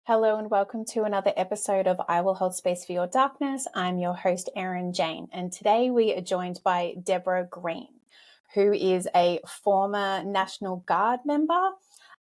Hello and welcome to another episode of I Will Hold Space for Your Darkness. I'm your host, Erin Jane, and today we are joined by Deborah Green, who is a former National Guard member,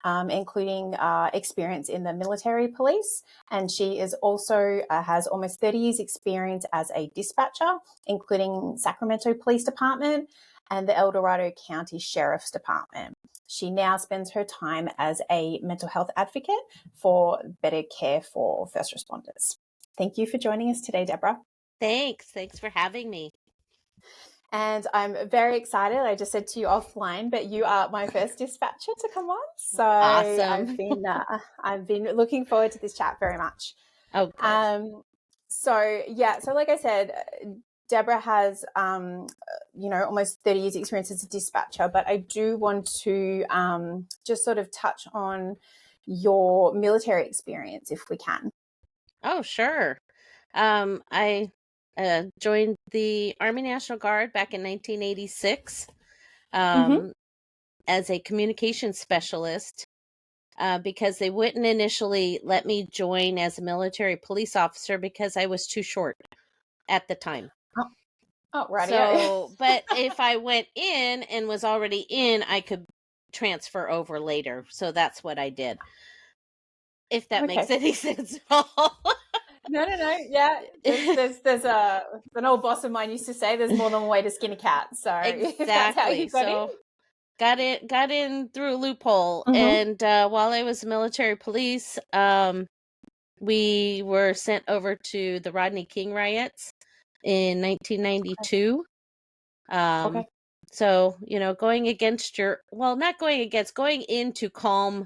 including experience in the military police, and she is also has almost 30 years experience as a dispatcher, including Sacramento Police Department and the El Dorado County Sheriff's Department. She now spends her time as a mental health advocate for better care for first responders. Thank you for joining us today, Deborah. Thanks for having me. And I'm very excited. I just said to you offline, but you are my first dispatcher to come on. So Awesome. I've been looking forward to this chat very much. Oh, good. So like I said, Deborah has, almost 30 years experience as a dispatcher, but I do want to just sort of touch on your military experience if we can. Oh, sure. I joined the Army National Guard back in 1986 as a communications specialist because they wouldn't initially let me join as a military police officer because I was too short at the time. Oh, right. So, but if I went in and was already in, I could transfer over later. So that's what I did. If that makes any sense at all. No. Yeah, there's an old boss of mine used to say, "There's more than one way to skin a cat." So exactly. If that's how you got in. Got in through a loophole, and while I was military police, we were sent over to the Rodney King riots in 1992. So, going into calm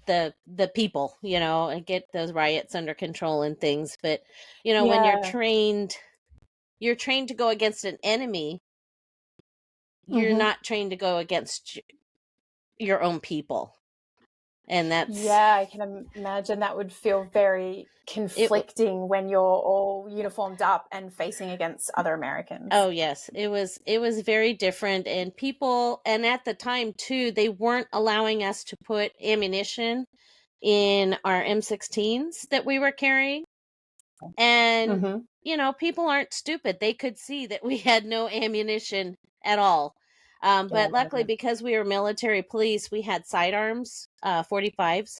the people, and get those riots under control and things. But, when you're trained to go against an enemy, you're not trained to go against your own people. And that's... Yeah, I can imagine that would feel very conflicting when you're all uniformed up and facing against other Americans. Oh, yes. It was very different. And at the time, too, they weren't allowing us to put ammunition in our M16s that we were carrying. And, people aren't stupid. They could see that we had no ammunition at all. But luckily, because we were military police, we had sidearms, 45s,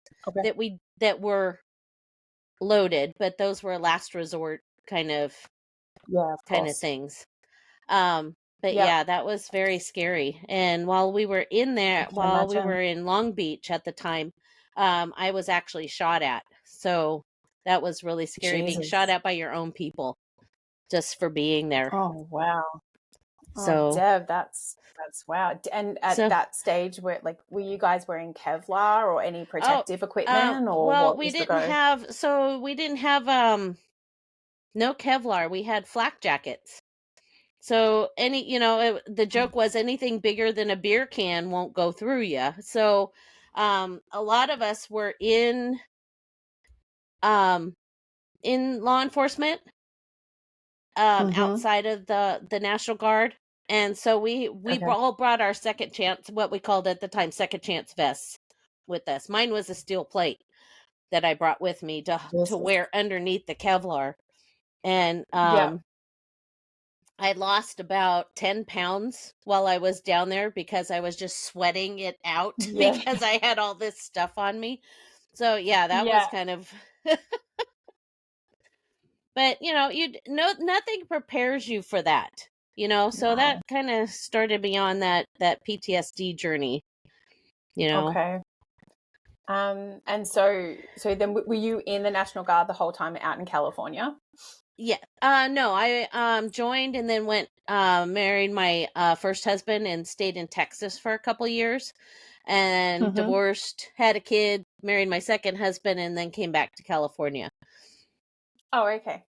that were loaded, but those were last resort kind of things. But that was very scary. And while we were in there, we were in Long Beach at the time, I was actually shot at. So that was really scary, being shot at by your own people just for being there. Oh, wow. So, Deb, that's wow. And at that stage, were you guys wearing Kevlar or any protective equipment, or well, we didn't have no Kevlar. We had flak jackets. So the joke was anything bigger than a beer can won't go through you. So a lot of us were in law enforcement outside of the National Guard. And so we all brought our second chance, what we called at the time, second chance vests with us. Mine was a steel plate that I brought with me to wear underneath the Kevlar. And I lost about 10 pounds while I was down there because I was just sweating it out because I had all this stuff on me. So that was kind of... But, nothing prepares you for that, so that kind of started me on that PTSD journey, Okay. And so then were you in the National Guard the whole time out in California? Yeah. No, I joined and then went, married my first husband and stayed in Texas for a couple years, and divorced, had a kid, married my second husband, and then came back to California. Oh, okay.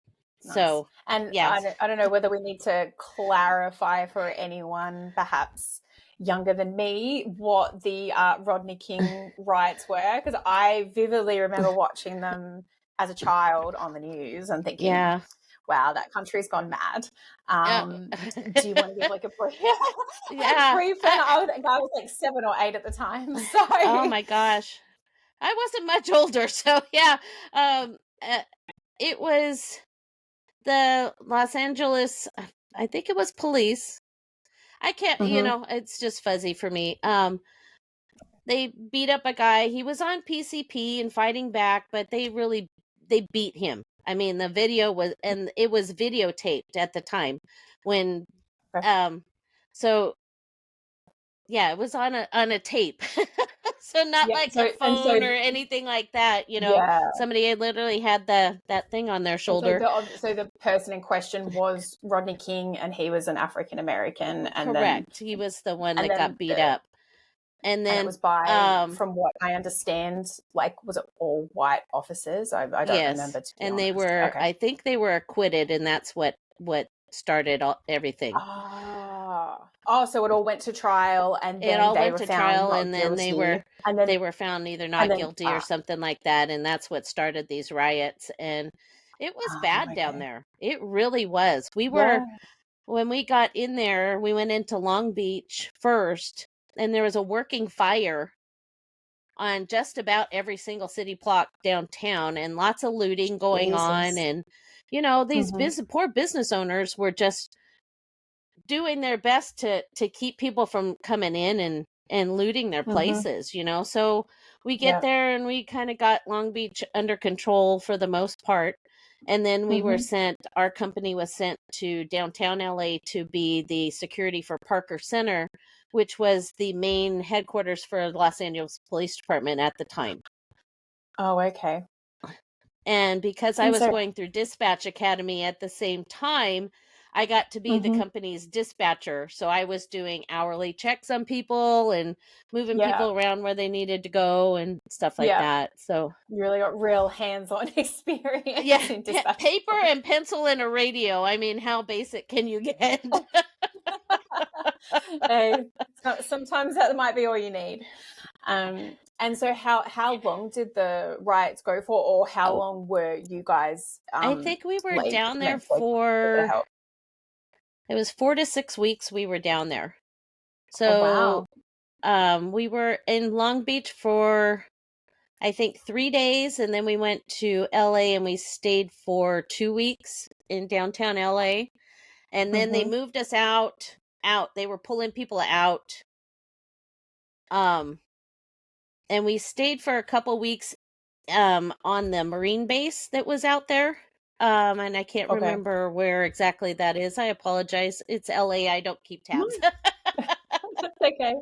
Nice. So, and I don't know whether we need to clarify for anyone perhaps younger than me what the Rodney King riots were, because I vividly remember watching them as a child on the news and thinking, wow, that country's gone mad. Do you want to give a brief? Yeah. Brief? And I was 7 or 8 at the time. So. Oh my gosh. I wasn't much older, so yeah. Um, uh, it was the Los Angeles. I think it was police. I can't, Mm-hmm. it's just fuzzy for me. They beat up a guy. He was on PCP and fighting back, but they beat him. I mean, the video was, and it was videotaped at the time when, Okay. um, so yeah, it was on a tape. So not Yeah. like a So phone or anything like that, yeah. Somebody had literally had that thing on their And shoulder. so the person in question was Rodney King, and he was an African American, Correct. He was the one and that then got beat up. And and it then was by, from what I understand, like, was it all white officers? I don't yes, remember, to be and they honest. were, Okay. I think they were acquitted, and that's what started everything. So it all went to trial, and It then all they went were to found trial, not and then guilty, they were found either and not then guilty or something like that, and that's what started these riots. And it was bad down okay. there. It really was. Yeah. When we got in there, we went into Long Beach first, and there was a working fire on just about every single city block downtown, and lots of looting going on. Jesus. And these Hmm. poor business owners were just doing their best to keep people from coming in and looting their Hmm. places. So we get Yeah. there, and we kind of got Long Beach under control for the most part. And then Hmm. our company was sent to downtown LA to be the security for Parker Center, which was the main headquarters for Los Angeles Police Department at the time. Oh, okay. And because I And was so, going through Dispatch Academy at the same time, I got to be the hmm company's dispatcher. So I was doing hourly checks on people and moving yeah, people around where they needed to go and stuff like yeah, that. So, you really got real hands-on yeah, experience in dispatch. paper and pencil and a radio. I mean, how basic can you get? Hey, sometimes that might be all you need. And so how long did the riots go for, or how Oh, long were you guys I think we were like down there meant to get the for, help? it was 4 to 6 weeks we were down there. Oh, So, wow. we were in Long Beach for, I think, 3 days, and then we went to LA and we stayed for 2 weeks in downtown LA. And then they Mm-hmm. moved us out. They were pulling people out. Um, and we stayed for a couple weeks on the Marine base that was out there. And I can't Okay. remember where exactly that is. I apologize. It's LA. I don't keep tabs. Mm, that's okay.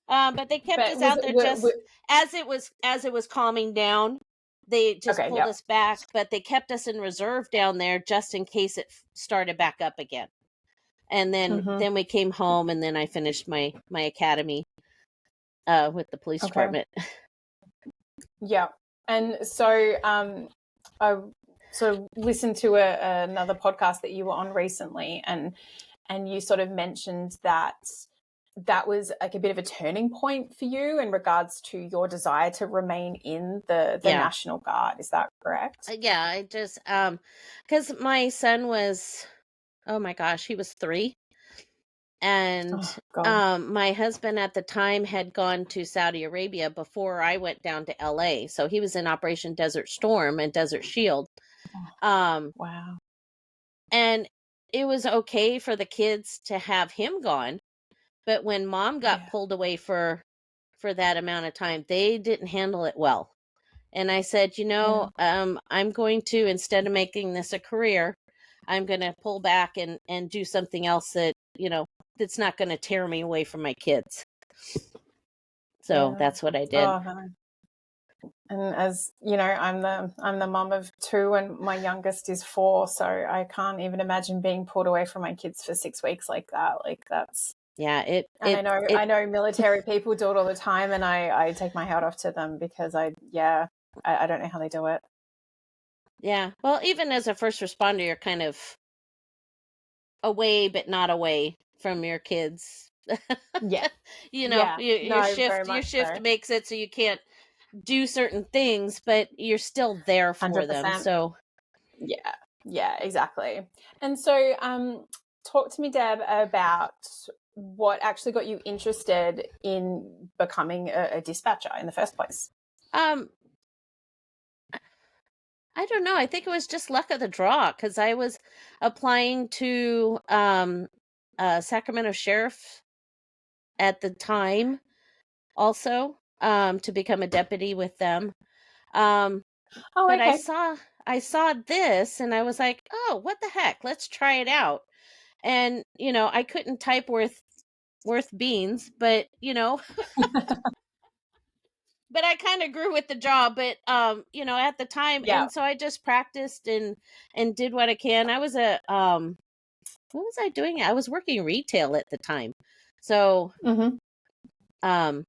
But they kept But us out there just as it was calming down. They just okay, pulled yeah. us back, but they kept us in reserve down there just in case it started back up again. And then Mm-hmm. then we came home, and then I finished my academy with the police Okay. department. Yeah. And so I sort of listened to another podcast that you were on recently, and you sort of mentioned that that was like a bit of a turning point for you in regards to your desire to remain in the Yeah. National Guard. Is that correct? Yeah, I just cuz my son was, oh my gosh, he was 3. And Oh God. my husband at the time had gone to Saudi Arabia before I went down to LA. So he was in Operation Desert Storm and Desert Shield. Um Wow. and it was okay for the kids to have him gone, but when mom got Yeah. pulled away for that amount of time, they didn't handle it well. And I said, Yeah. I'm going to, instead of making this a career, I'm going to pull back and do something else that, that's not going to tear me away from my kids. So Yeah. that's what I did. Oh no. And as you know, I'm the mum of 2, and my youngest is 4, so I can't even imagine being pulled away from my kids for 6 weeks like that. Like, that's, Yeah, and it, I know military people do it all the time, and I take my hat off to them, because I don't know how they do it. yeah. Well, even as a first responder, you're kind of away, but not away from your kids. Yeah. Yeah. Your No, very shift much so. makes it so you can't do certain things, but you're still there for them. 100%. So Yeah. Yeah, exactly. And so talk to me, Deb, about what actually got you interested in becoming a dispatcher in the first place. Um, I don't know. I think it was just luck of the draw because I was applying to Sacramento Sheriff at the time also to become a deputy with them. Um, Oh, but okay. I saw this and I was like, "Oh, what the heck? Let's try it out." And, I couldn't type worth beans, but, but I kind of grew with the job, but at the time, Yeah. and so I just practiced and did what I can. I was what was I doing? I was working retail at the time. So, Mm-hmm. um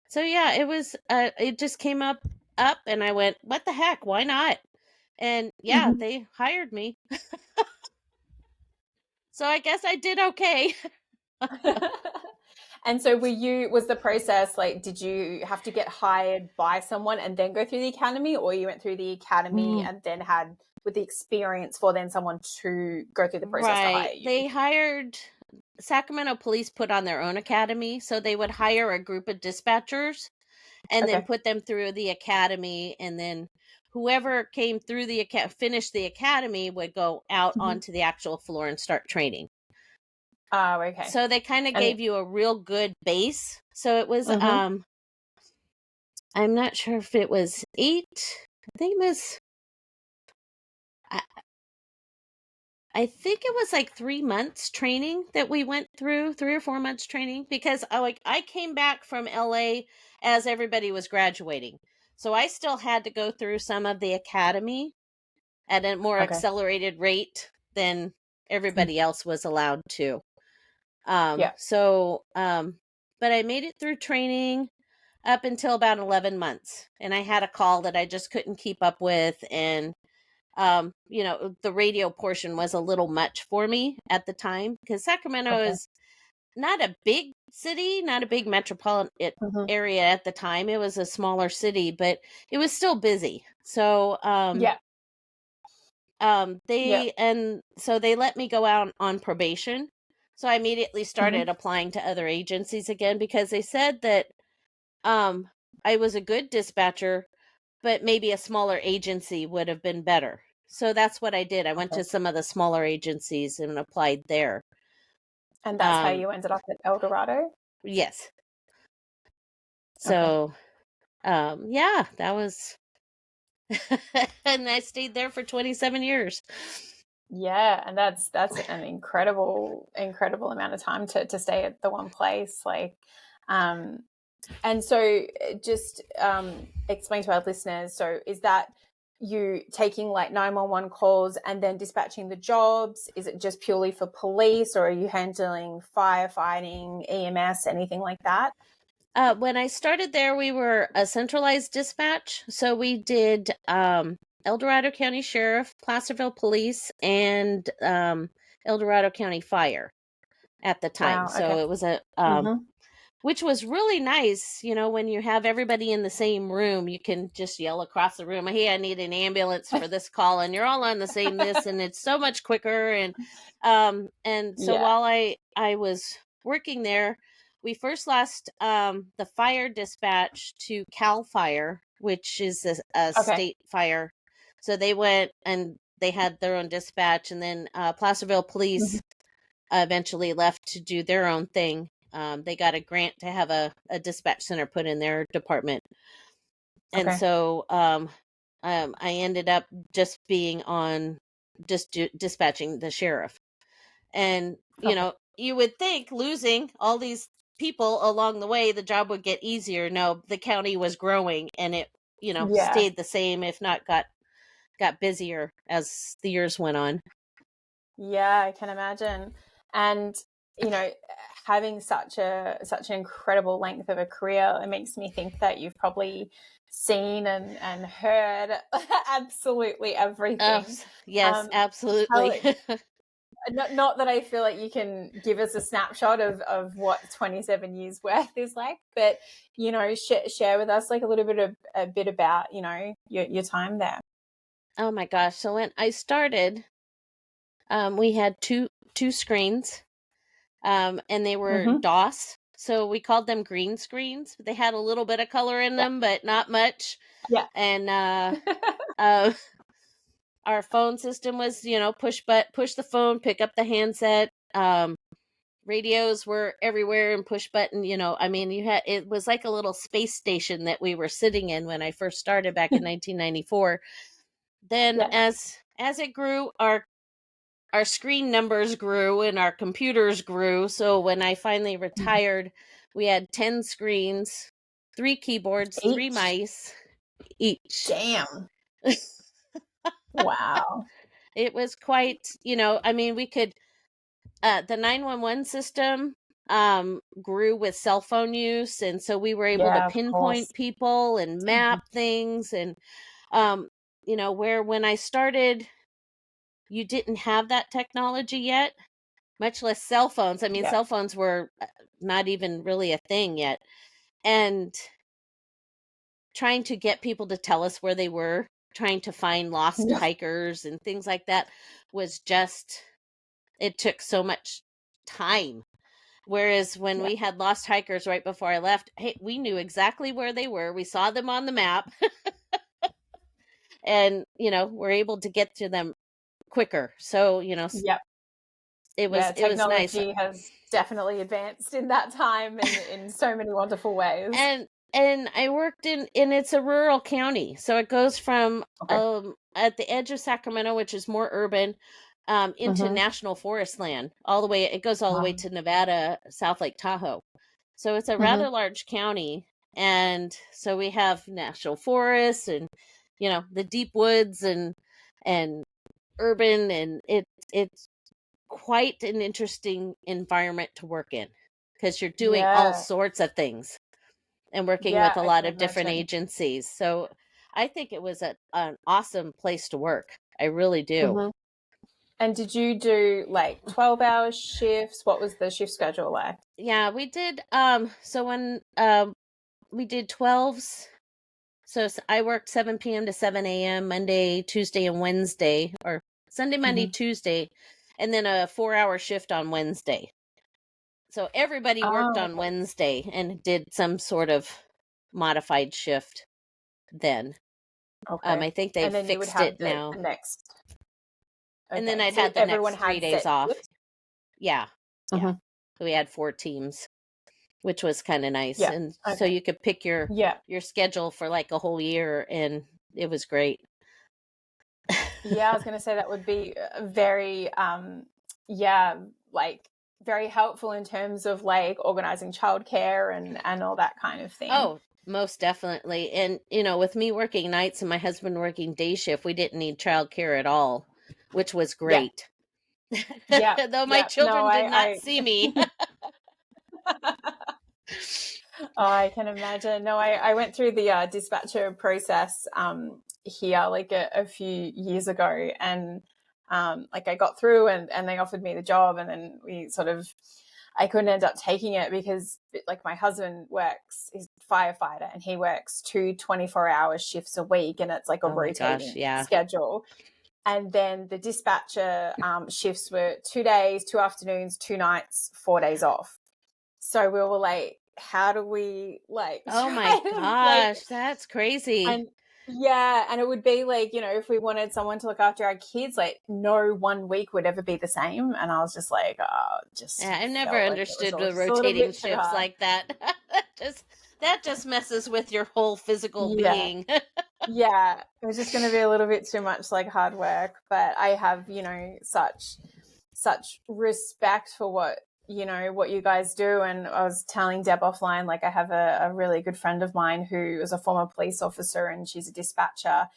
so yeah, it just came up and I went, "What the heck? Why not?" And yeah, Mm-hmm. they hired me. So I guess I did okay. And so was the process like, did you have to get hired by someone and then go through the academy, or you went through the academy Mm, and then had with the experience for then someone to go through the process to right. hire you? They hired Sacramento Police put on their own academy, so they would hire a group of dispatchers and then Okay. put them through the academy, and then whoever came through finished the academy would go out Mm-hmm. onto the actual floor and start training. Oh, okay. So they kind of And gave you a real good base. So it was mm-hmm. I'm not sure if it was 8. I think it was I, I think it was like 3 months training that we went through, 3 or 4 months training, because I came back from LA as everybody was graduating. So I still had to go through some of the academy at a more Okay. accelerated rate than Mm. everybody else was allowed to. Yeah. But I made it through training up until about 11 months. And I had a call that I just couldn't keep up with. And, the radio portion was a little much for me at the time because Sacramento Okay. is not a big city, not a big metropolitan Mm-hmm. area at the time. It was a smaller city, but it was still busy. So, Yeah. Yeah. they let me go out on probation. So I immediately Mm-hmm. started applying to other agencies again because they said that um I was a good dispatcher, but maybe a smaller agency would have been better. So that's what I did. I went Okay. to some of the smaller agencies and applied there. And that's how Um you ended up at El Dorado? yes. Okay. So yeah, that was and I stayed there for 27 years. Yeah, and that's an incredible amount of time to stay at the one place. Like, um, and so just explain to our listeners. So is that you taking like 911 calls and then dispatching the jobs? Is it just purely for police, or are you handling firefighting, EMS, anything like that? When I started there, we were a centralized dispatch. So we did El Dorado County Sheriff, Placerville Police, and El Dorado County Fire at the time. Wow. Okay. So it was Mm-hmm. which was really nice. When you have everybody in the same room, you can just yell across the room, "Hey, I need an ambulance for this call," and you're all on the same this, and it's so much quicker. And so Yeah. while I was working there, we first lost the fire dispatch to Cal Fire, which is a Okay. state fire. So they went and they had their own dispatch, and then Placerville Mm-hmm. Police eventually left to do their own thing. They got a grant to have a dispatch center put in their department. And Okay. so I ended up just being on dispatching the sheriff. And, Okay. you would think losing all these people along the way, the job would get easier. No, the county was growing and it, Yeah. stayed the same, if not got busier as the years went on. Yeah, I can imagine. And having such an incredible length of a career, it makes me think that you've probably seen and heard absolutely Oh, everything. yes, Um, how, absolutely. not that I feel like you can give us a snapshot of what 27 years worth is like, but share with us like a bit about your time there. Oh my gosh. So when I started, we had two screens, and they were Mm-hmm. DOS. So we called them green screens. They had a little bit of color in them, but not much. Yeah. And uh, our phone system was, push the phone, pick up the handset. Radios were everywhere and push button. I mean, it was like a little space station that we were sitting in when I first started back in 1994. Then Yeah. as it grew, our screen numbers grew and our computers grew. So when I finally retired, we had 10 screens, 3 keyboards, 3 Each. mice each. Damn. Wow. It was quite, I mean, we could, the 911 system grew with cell phone use. And so we were able to Yeah, of pinpoint course. people and map things. And, where when I started, you didn't have that technology yet, much less cell phones. I mean, Yeah. cell phones were not even really a thing yet. And trying to get people to tell us where they were, trying to find lost Yeah. hikers and things like that was just, it took so much time. Whereas when Yeah. we had lost hikers right before I left, hey, we knew exactly where they were. We saw them on the map and, we're able to get to them quicker. So, Yep. it Yeah. was nice. Technology has definitely advanced in that time in so many wonderful ways. And I worked and it's a rural county. So it goes from Okay. at the edge of Sacramento, which is more urban, into Mm-hmm. national forest land. It goes all the way to Nevada, South Lake Tahoe. So it's a Mm-hmm. rather large county. And so we have national forests and the deep woods and urban, and it's quite an interesting environment to work in because you're doing all Yeah. sorts of things and working Yeah, with a I lot can of different imagine. agencies. So I think it was an awesome place to work. I really do. Mm-hmm. And did you do like 12-hour shifts? What was the shift schedule like? Yeah, we did. So when we did 12s, so I worked 7 p.m. to 7 a.m. Monday, Tuesday, and Wednesday, or Sunday, Monday, Mm-hmm. Tuesday, and then a 4-hour shift on Wednesday. So everybody worked Oh, on okay. Wednesday and did some sort of modified shift then. Okay. I think they And then you would fixed have it the now. next. And then Okay. I'd So had the everyone next 3 had days set off. shifts? Yeah. Yeah. Mm-hmm. So we had 4 teams, which was kind of nice. Yeah. And so Okay. you could pick Yeah. your schedule for like a whole year, and it was great. Yeah, I was going to say that would be very, yeah, like very helpful in terms of like organizing childcare and all that kind of thing. Oh, most definitely. And with me working nights and my husband working day shift, we didn't need childcare at all, which was Yeah. great. Yeah. Though my Yeah. No, children did not see me. Oh, I can imagine. No, I went through the dispatcher process here like a few years ago, and like I got through and they offered me the job, and then I couldn't end up taking it because like my husband he's a firefighter, and he works 24-hour shifts a week, and it's like a Oh my gosh, rotating yeah. schedule. And then the dispatcher shifts were 2 days, 2 afternoons, 2 nights, 4 days off. So we were like, how do we like Oh my try to like, gosh, that's crazy. and yeah, and it would be like, if we wanted someone to look after our kids, like no 1 week would ever be the same. And I was just like, oh, just Yeah, I never felt like it was understood all the just a little rotating bit too shifts hard. like that. just that just messes with your whole physical Yeah. being. Yeah. It was just going to be a little bit too much like hard work, but I have, such respect for what you guys do. And I was telling Deb offline, like I have a really good friend of mine who is a former police officer, and she's a dispatcher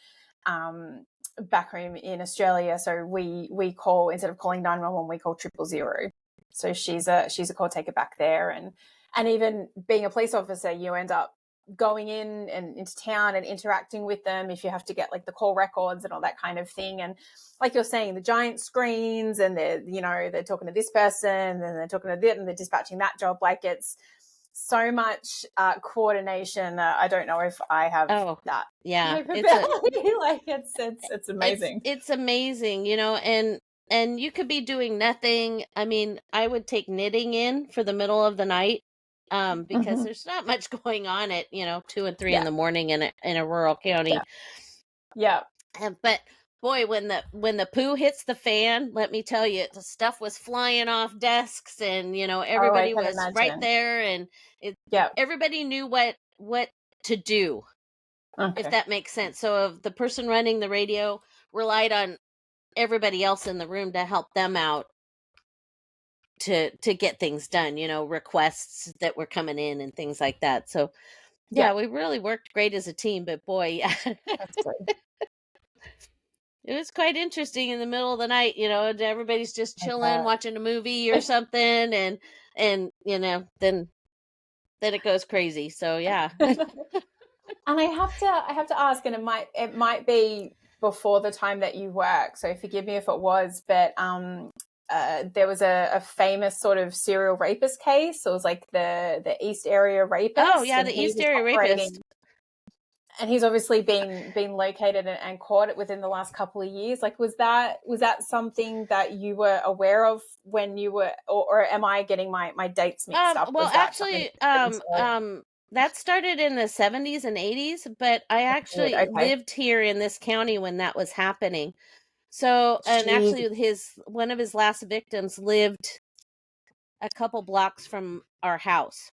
back home in Australia. So we call, instead of calling 911, we call 000. So she's a call taker back there, and even being a police officer, you end up going in and into town and interacting with them if you have to get like the call records and all that kind of thing. And like you're saying, the giant screens, and they're talking to this person and they're talking to that, and they're dispatching that job. Like it's so much coordination. I don't know if I have Oh, that yeah. capability. Like it's amazing. It's amazing, and you could be doing nothing. I mean, I would take knitting in for the middle of the night. because there's not much going on at 2 and 3 Yeah. in the morning in a rural county. Yeah. But boy, when the poo hits the fan, let me tell you, the stuff was flying off desks, and everybody can was right imagine. there, and Yeah. everybody knew what to do, if Okay. that makes sense. So if the person running the radio relied on everybody else in the room to help them out to get things done, requests that were coming in and things like that. So Yeah. we really worked great as a team, but boy, That's good. it was quite interesting in the middle of the night, and everybody's just I chilling, bet. watching a movie or something, and then it goes crazy. So yeah. And I have to ask, and it might be before the time that you work, so forgive me if it was, but there was a famous sort of serial rapist case. It was like the East Area rapist. Oh yeah, and the he East was Area operating, rapist. and he's obviously been located and caught within the last couple of years. Like, was that something that you were aware of when you were, or am I getting my dates mixed up? Well, Was that something actually, that you saw? that started in the 70s and 80s, but I Good. actually Okay. lived here in this county when that was happening. So, and Jeez. actually one of his last victims lived a couple blocks from our house.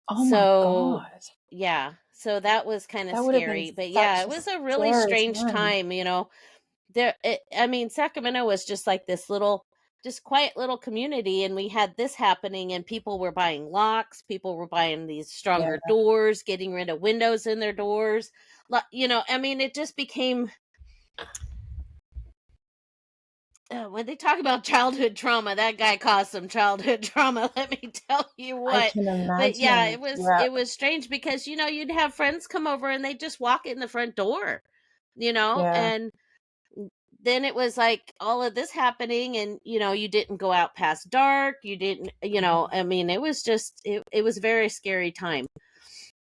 Oh my So, God. yeah. So that was kind of That would have been scary, but yeah, such it a was a really scary strange time. time, I mean, Sacramento was just like this just quiet little community, and we had this happening, and people were buying locks, people were buying these Yeah. stronger doors, getting rid of windows in their doors. I mean, it just became when they talk about childhood trauma, that guy caused some childhood trauma, let me tell you I what. can But yeah, imagine. Yeah. it was strange because you'd have friends come over and they just walk in the front door, Yeah. and then it was like all of this happening, and you didn't go out past dark, you didn't, I mean, it was just it was a very scary time.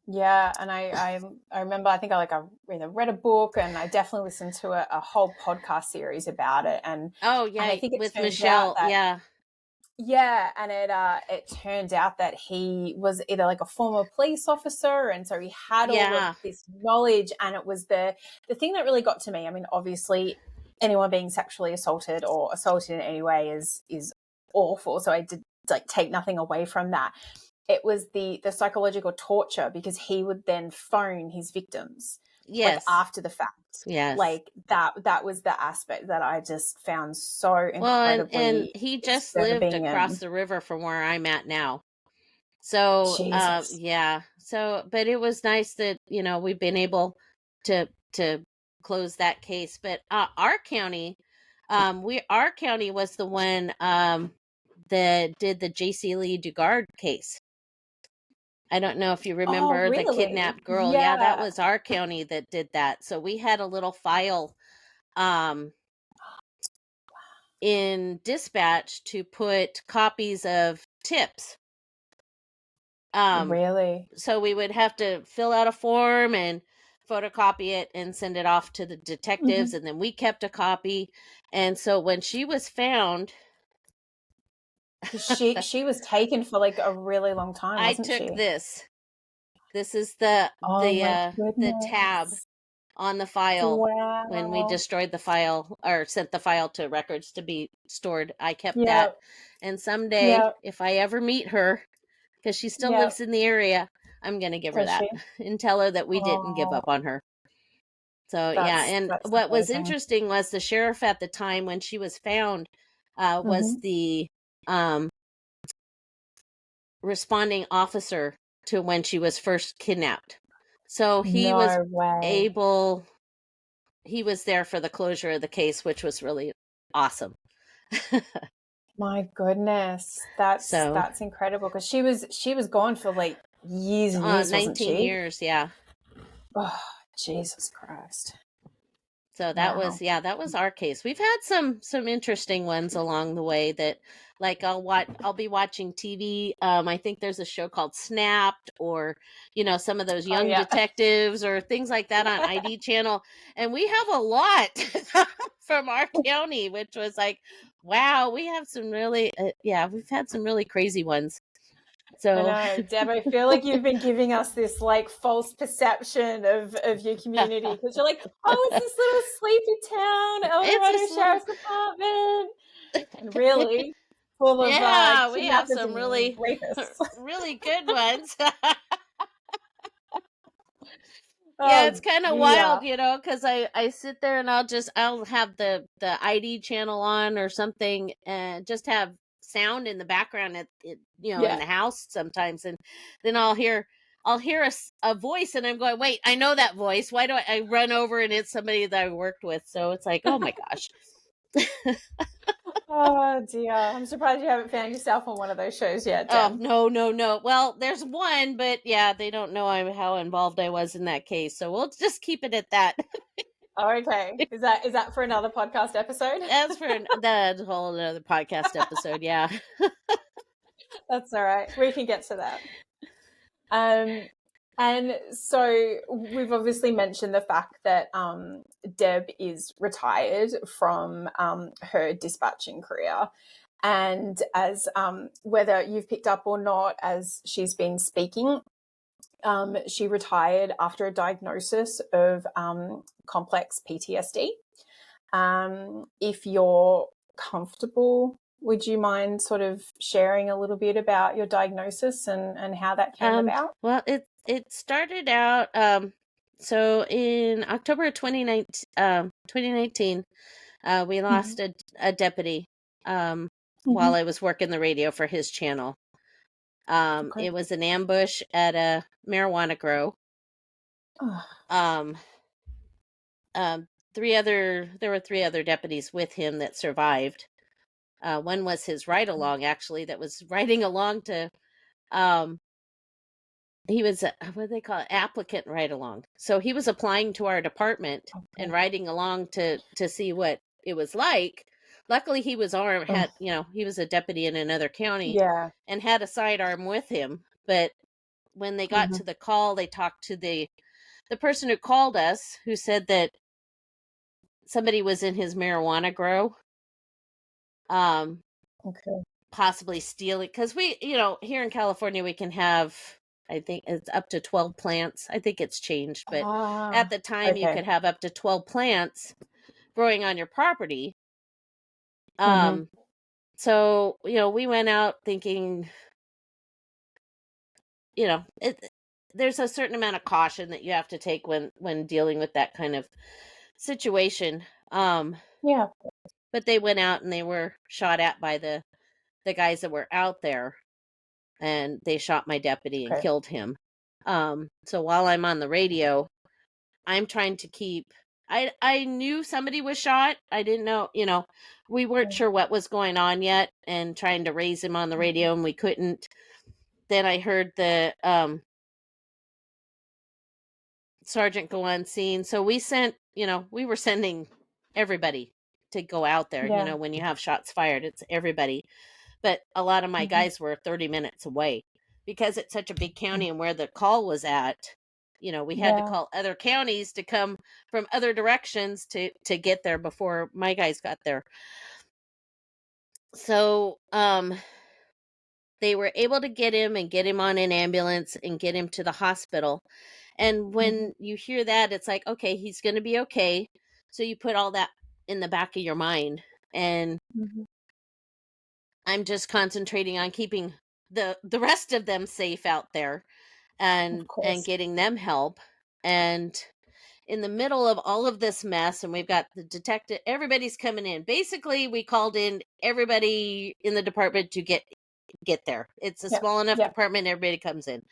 Yeah, and I remember, I think I either read a book, and I definitely listened to a whole podcast series about it, and Oh I yeah, think it with turns out Michelle, that, yeah. yeah, and it turned out that he was either like a former police officer, and so he had all of Yeah. this knowledge, and it was the thing that really got to me. I mean, obviously, anyone being sexually assaulted or assaulted in any way is awful. So I did like take nothing away from that. It was the psychological torture, because he would then phone his victims like Yes. after the fact. Yes. Like that was the aspect that I just found so Well, and incredibly he just lived disturbing. across And the river from where I'm at now. So, Jesus. yeah. So, but it was nice that, we've been able to close that case. But our county, our county was the one that did the JC Lee Dugard case. I don't know if you Oh, remember the really? kidnapped girl. Yeah, that Yeah. was our county that did that. So we had a little file um in dispatch to put copies of tips. Um Really? so we would have to fill out a form and photocopy it and send it off to the detectives, Mhm. and then we kept a copy. And so when she was found, 'Cause she was taken for like a really long time, I wasn't took she? this. This is the Oh my the tab goodness. on the file when we Wow. destroyed the file or sent the file to records to be stored. I kept that. Yep. And someday, Yep. if I ever meet her, because she still lives Yep. in the area, I'm going to give her Does that she? and tell her that we didn't give Oh, up on her. So, yeah. And that's what was amazing. interesting was the sheriff at the time when she was found was Mhm. the um, responding officer to when she was first kidnapped. So No way. he was there for the closure of the case, which was really awesome. My goodness. That's So, that's incredible, because she was gone for like years and years, wasn't 19 she? years, yeah. Oh, Jesus Christ. So Wow. that was our case. We've had some interesting ones along the way that, like, I'll be watching TV. I think there's a show called Snapped, or some of those Oh young yeah. detectives or things like that on ID channel, and we have a lot from our county, which was like, wow, we have some really yeah, we've had some really crazy ones. So I know, Deb, I feel like you've been giving us this like false perception of your community because you're like, oh, it's this little sleepy town, El it's Dorado this little Sheriff's Department, and really full of yeah, we have kidnappers some and really rapists. really good ones. Yeah, it's Oh kind of dear. wild, because I sit there and I'll have the ID channel on or something and just have sound in the background in Yeah. the house sometimes, and then I'll hear a voice and I'm going, wait, I know that voice. Why do I run over and it's somebody that I worked with? So it's like, oh my gosh. Oh dear. I'm surprised you haven't found yourself on one of those shows yet, Oh, Deb. no. Well, there's one, but yeah, they don't know how involved I was in that case. So we'll just keep it at that. Oh, okay. Is that for another podcast episode? That's for that's a whole another podcast episode. Yeah. That's all right. We can get to that. And so we've obviously mentioned the fact that Deb is retired from her dispatching career. And as whether you've picked up or not, as she's been speaking, she retired after a diagnosis of complex PTSD. If you're comfortable, would you mind sort of sharing a little bit about your diagnosis and how that came about? Well, it started out so in October of 2019, we lost a deputy while I was working the radio for his channel. Okay. It was an ambush at a marijuana grow. Oh, Um, there were three other deputies with him that survived. One was his ride along, actually, that was riding along to um he was what do they call it, applicant ride along. So he was applying to our department and okay. riding along to see what it was like. Luckily, he was armed, Oh, he was a deputy in another county yeah. and had a sidearm with him. But when they got to the call, they talked to the person who called us, who said that somebody was in his marijuana grow, Okay. possibly stealing, because we, here in California, we can have, I think it's up to 12 plants. I think it's changed, but at the time you Okay. could have up to 12 plants growing on your property. Mm-hmm. So, we went out thinking, there's a certain amount of caution that you have to take when dealing with that kind of situation. Yeah. But they went out and they were shot at by the guys that were out there, and they shot my deputy and Okay. killed him. So while I'm on the radio, I'm trying to keep. I knew somebody was shot. I didn't know, we weren't sure what was going on yet, and trying to raise him on the radio, and we couldn't. Then I heard the sergeant go on scene, so we sent. We were sending everybody to go out there. Yeah. When you have shots fired, it's everybody. But a lot of my Mm-hmm. guys were 30 minutes away because it's such a big county, and where the call was at, we had to Yeah. call other counties to come from other directions to get there before my guys got there. So they were able to get him on an ambulance and get him to the hospital. And when you hear that, it's like, okay, he's going to be okay. So you put all that in the back of your mind, and Mm-hmm. I'm just concentrating on keeping the rest of them safe out there, Of and course. getting them help. And in the middle of all of this mess, and we've got the detective, everybody's coming in. Basically, we called in everybody in the department to get there. It's a Yeah. small enough Yeah. department, everybody comes in.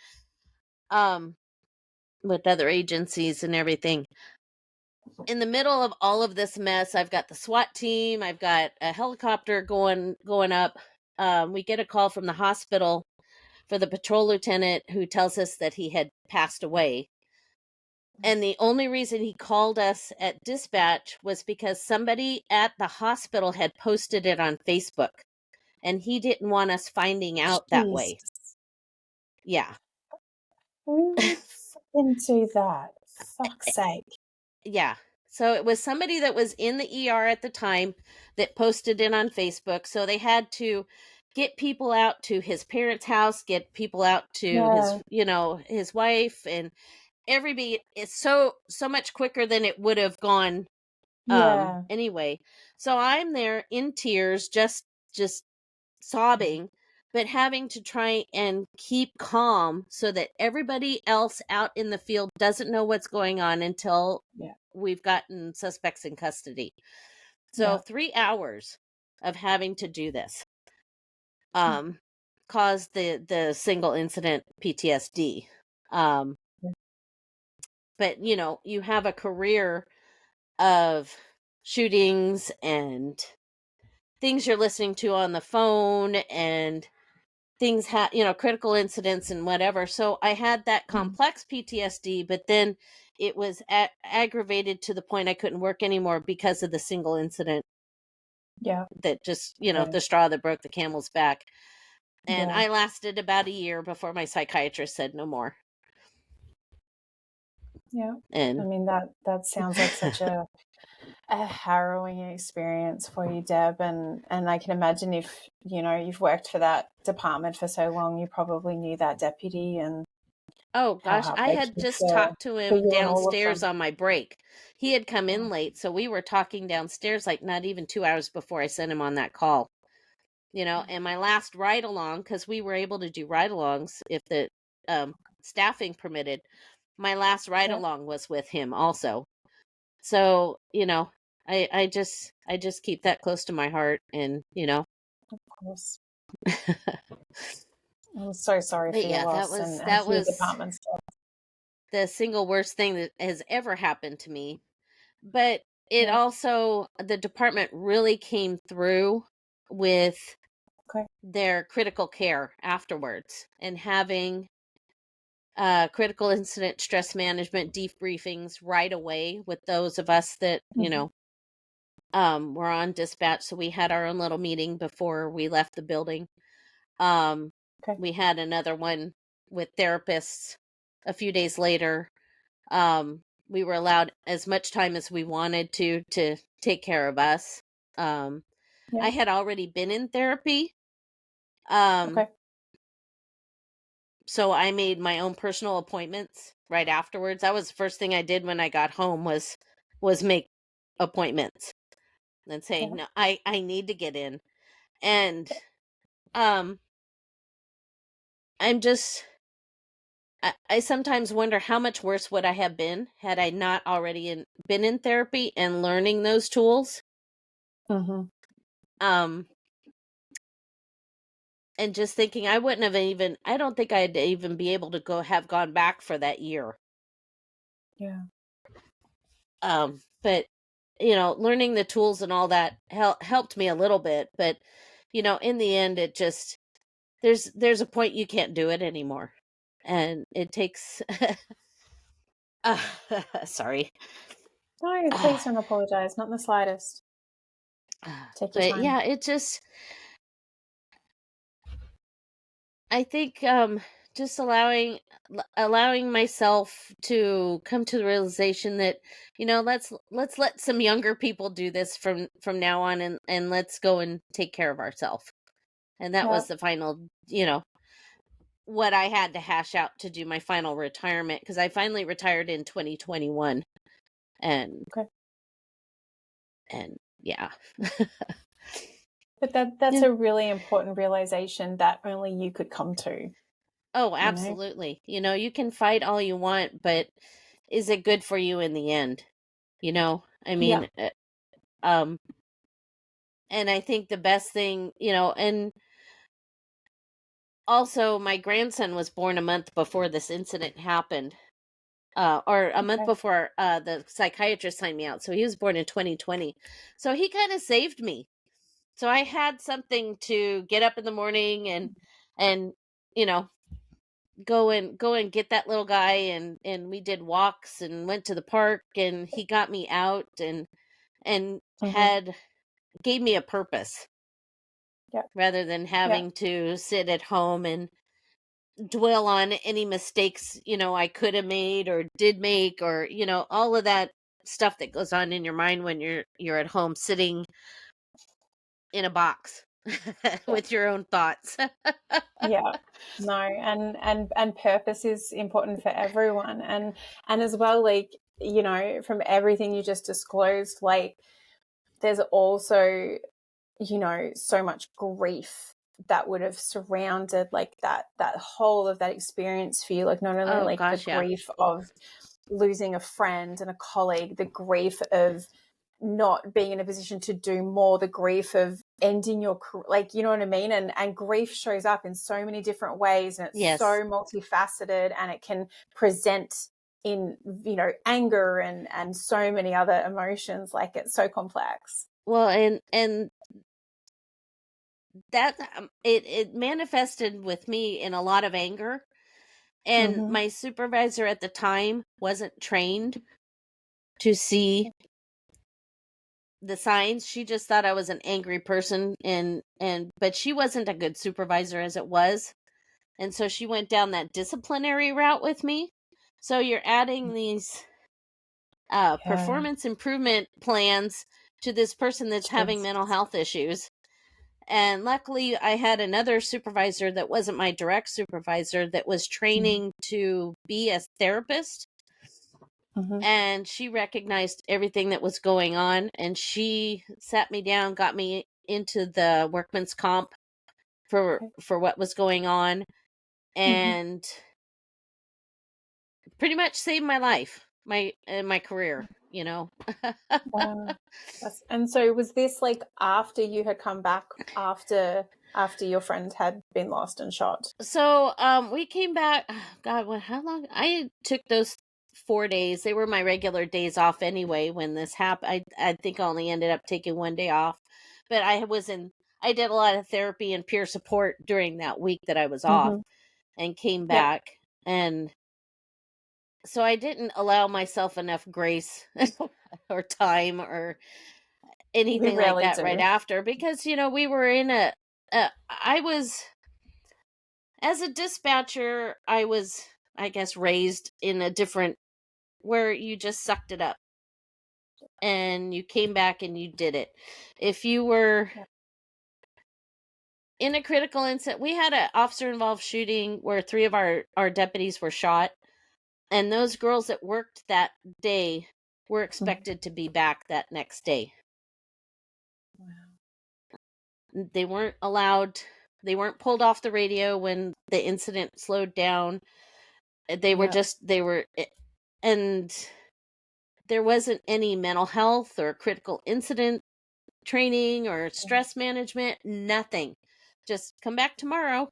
With other agencies and everything. In the middle of all of this mess, I've got the SWAT team, I've got a helicopter going up. We get a call from the hospital for the patrol lieutenant, who tells us that he had passed away. And the only reason he called us at dispatch was because somebody at the hospital had posted it on Facebook, and he didn't want us finding out that way. Jesus. Yeah. Who would fucking do that? Fuck's sake. Yeah. So it was somebody that was in the ER at the time that posted it on Facebook. So they had to get people out to his parents' house, get people out to his, his wife, and everybody. It's so much quicker than it would have gone Yeah. anyway. So I'm there in tears, just sobbing, but having to try and keep calm so that everybody else out in the field doesn't know what's going on until Yeah. we've gotten suspects in custody. So Yeah. 3 hours of having to do this Mm. caused the single incident PTSD. Um Yeah. but you have a career of shootings and things you're listening to on the phone and things critical incidents and whatever. So I had that Mm. complex PTSD, but then it was aggravated to the point I couldn't work anymore because of the single incident Yeah. that just Okay. the straw that broke the camel's back. And Yeah. I lasted about a year before my psychiatrist said no more. Yeah. I And mean, that sounds like such a harrowing experience for you, Deb, and I can imagine if you've worked for that department for so long, you probably knew that deputy and oh how gosh, I had heartbreaking just talked to for him you and all of downstairs them. on my break. He had come in Oh, late, so we were talking downstairs like not even 2 hours before I sent him on that call. And my last ride along, because we were able to do ride alongs if the staffing permitted. My last ride yeah, along was with him also. So, I just keep that close to my heart, and of course. I'm so sorry but for your yeah, that loss was and that for your was department's loss. the single worst thing that has ever happened to me. But it Yeah. also, the department really came through with Okay. their critical care afterwards, and having critical incident stress management debriefings right away with those of us that Hmm. were on dispatch. So we had our own little meeting before we left the building. um Okay. we had another one with therapists a few days later. We were allowed as much time as we wanted to take care of us. Yeah. I had already been in therapy. um Okay. so I made my own personal appointments right afterwards. That was the first thing I did when I got home, was make appointments and say, Yeah. no, I need to get in. And um I'm just, I sometimes wonder how much worse would I have been had I not already been in therapy and learning those tools. Hmm. um and just thinking, I don't think I'd even be able to have gone back for that year. Yeah. But learning the tools and all that helped me a little bit. But in the end, it just, there's a point you can't do it anymore, and it takes uh, sorry. No, uh, please don't apologize. Not in the slightest. Take your but time. yeah, it just, I think just allowing myself to come to the realization that let's let some younger people do this from now on, and let's go and take care of ourselves. And that Yeah. was the final, what I had to hash out to do my final retirement, because I finally retired in 2021. and Okay. and yeah. But that's Yeah. a really important realization that only you could come to, Oh, you know? absolutely. You can fight all you want, but is it good for you in the end? I Yeah. mean, um and I think the best thing, and also my grandson was born a month before this incident happened. Or a month Okay. before the psychiatrist signed me out. So he was born in 2020. So he kind of saved me. So I had something to get up in the morning and you know go and get that little guy, and we did walks and went to the park, and he got me out, and Hmm. had gave me a purpose, Yeah. rather than Yeah. having to sit at home and dwell on any mistakes I could have made or did make, or all of that stuff that goes on in your mind when you're at home sitting in a box. Yeah. with your own thoughts. Yeah. No, and purpose is important for everyone. And as well, like, you know, from everything you just disclosed, like there's also, you know, so much grief that would have surrounded like that whole of that experience for you. Like not only Oh like the gosh, yeah. grief of losing a friend and a colleague, the grief of not being in a position to do more, the grief of ending your like, you know what I mean? And grief shows up in so many different ways, and it's Yes. so multifaceted, and it can present in, you know, anger and so many other emotions. Like it's so complex. Well, and that it manifested with me in a lot of anger, and Mm-hmm. my supervisor at the time wasn't trained to see the signs. She just thought I was an angry person, and but she wasn't a good supervisor as it was. And so she went down that disciplinary route with me. So you're adding these Yeah. performance improvement plans to this person that's having Jesus. mental health issues. And luckily, I had another supervisor that wasn't my direct supervisor that was training to be a therapist. Mm-hmm. And she recognized everything that was going on. And she sat me down, got me into the workman's comp for Okay. what was going on, Mm-hmm. and pretty much saved my life, my career, you know. Wow. And so was this like after you had come back after your friend had been lost and shot? So we came back. God, what? How long? I took those 4 days. They were my regular days off anyway. When this happened, I think I only ended up taking one day off, but I was in. I did a lot of therapy and peer support during that week that I was off, Mm-hmm. and came Yeah. back. And so I didn't allow myself enough grace or time or We anything like rarely that right do. after, because we were in I was, as a dispatcher, I was, I guess, raised in a different, where you just sucked it up and you came back and you did it. If you were Yeah. in a critical incident, we had an officer involved shooting where three of our deputies were shot, and those girls that worked that day were Mhm. expected to be back that next day. Wow. They weren't allowed, they weren't pulled off the radio when the incident slowed down. They were Yeah. just, and there wasn't any mental health or critical incident training or stress management, nothing. Just come back tomorrow.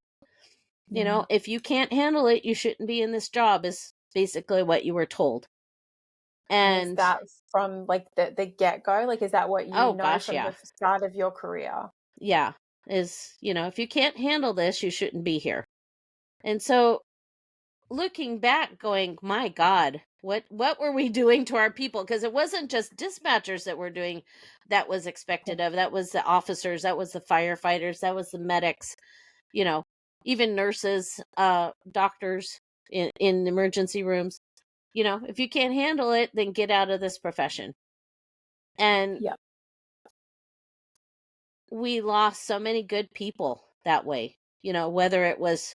Yeah. If you can't handle it, you shouldn't be in this job, is basically what you were told. And is And that from like the get-go? Like is that what you oh know gosh, from yeah. the start of your career? Yeah. Is, if you can't handle this, you shouldn't be here. And so looking back, going, my God, what were we doing to our people? Because it wasn't just dispatchers that were doing, that was Yeah. expected of. That was the officers, that was the firefighters, that was the medics, you know, even nurses, doctors in emergency rooms. If you can't handle it, then get out of this profession. And Yeah. we lost so many good people that way. Whether it was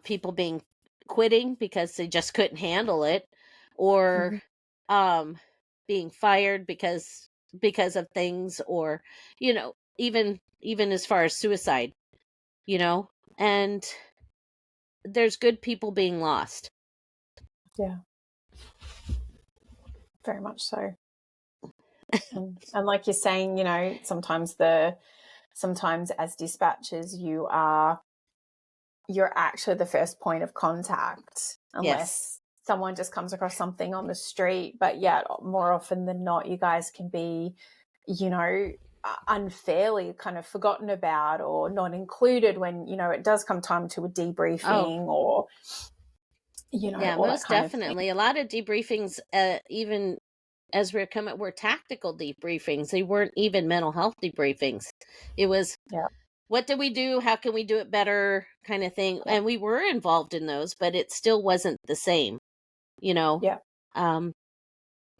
people being, quitting because they just couldn't handle it, or Mhm. um being fired because of things, or even as far as suicide, you know and there's good people being lost. Yeah. Very much so. And like you're saying, you know, sometimes as dispatchers you're actually the first point of contact Yes. unless someone just comes across something on the street. But yet more often than not, you guys can be, you know, unfairly kind of forgotten about or not included when, you know, it does come time to a Oh, debriefing or, you know, yeah, all that most kind of thing. definitely. A lot of debriefings, even as we're coming, were tactical debriefings. They weren't even mental health debriefings. It was, Yeah. what did we do? How can we do it better? Kind of thing. Yeah. And we were involved in those, but it still wasn't the same. You know, Yeah. um,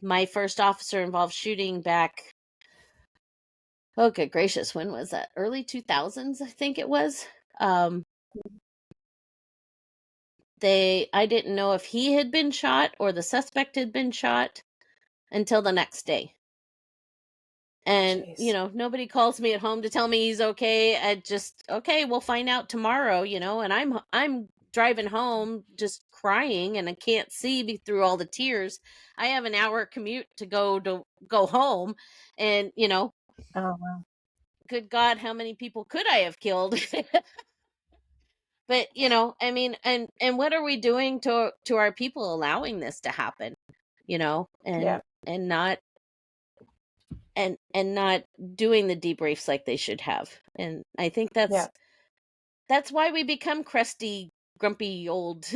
my first officer involved shooting back, oh good gracious, when was that? Early 2000s, I think it was. Um, I didn't know if he had been shot or the suspect had been shot until the next day. And, Jeez. nobody calls me at home to tell me he's okay. I just, okay, we'll find out tomorrow, and I'm driving home just crying and I can't see through all the tears. I have an hour commute to go home and, Oh, wow. good God, how many people could I have killed? But, I mean, and what are we doing to our people allowing this to happen? Yeah. And not not doing the debriefs like they should have. And I think Yeah. that's why we become crusty, grumpy old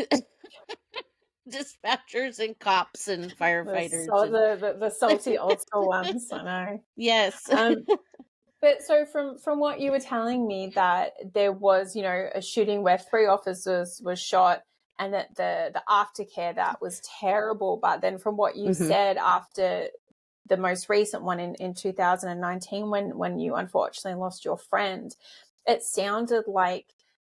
dispatchers and cops and firefighters and The salty old school ones. I know. yes. But so from what you were telling me, that there was, a shooting where 3 officers were shot, and that the aftercare, that was terrible. But then from what you Hmm. said, after the most recent one in 2019, when you unfortunately lost your friend, it sounded like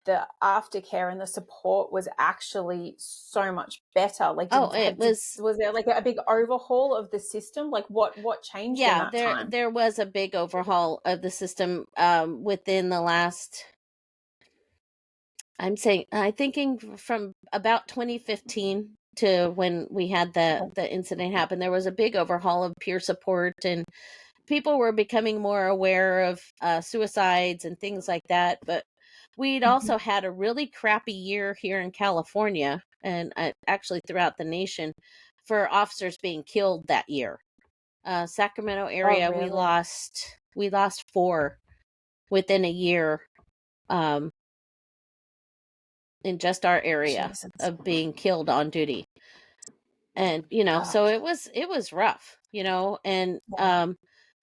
the aftercare and the support was actually so much better. Like, Oh, it was, was there like a big overhaul of the system? Like, what changed in yeah, that time? there was a big overhaul of the system within the last, I thinking from about 2015 to when we had the incident happen. There was a big overhaul of peer support, and people were becoming more aware of suicides and things like that. But we'd Mhm. also had a really crappy year here in California, and actually throughout the nation, for officers being killed that year. Sacramento Oh, area, really? we lost 4 within a year, um, in just our area Jesus. of being killed on duty. And so Gosh. it was rough, and Yeah.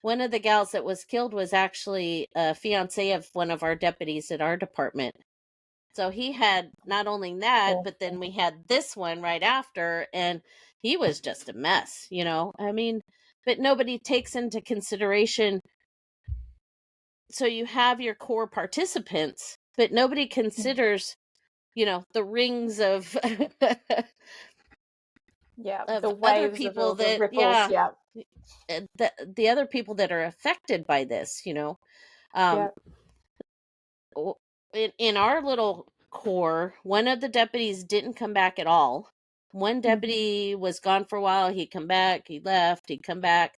one of the gals that was killed was actually a fiance of one of our deputies at our department. So he had not only that, but then Awful. we had this one right after, and he was just a mess, I mean, but nobody takes into consideration. So you have your core participants, but nobody Mm. considers, the rings of Yeah. of The other waves of people the that, ripples. yeah, Yeah. the other people that are affected by this, um Yeah. w- in our little corps, one of the deputies didn't come back at all. One Hmm. deputy was gone for a while. He'd come back, he left, he'd come back.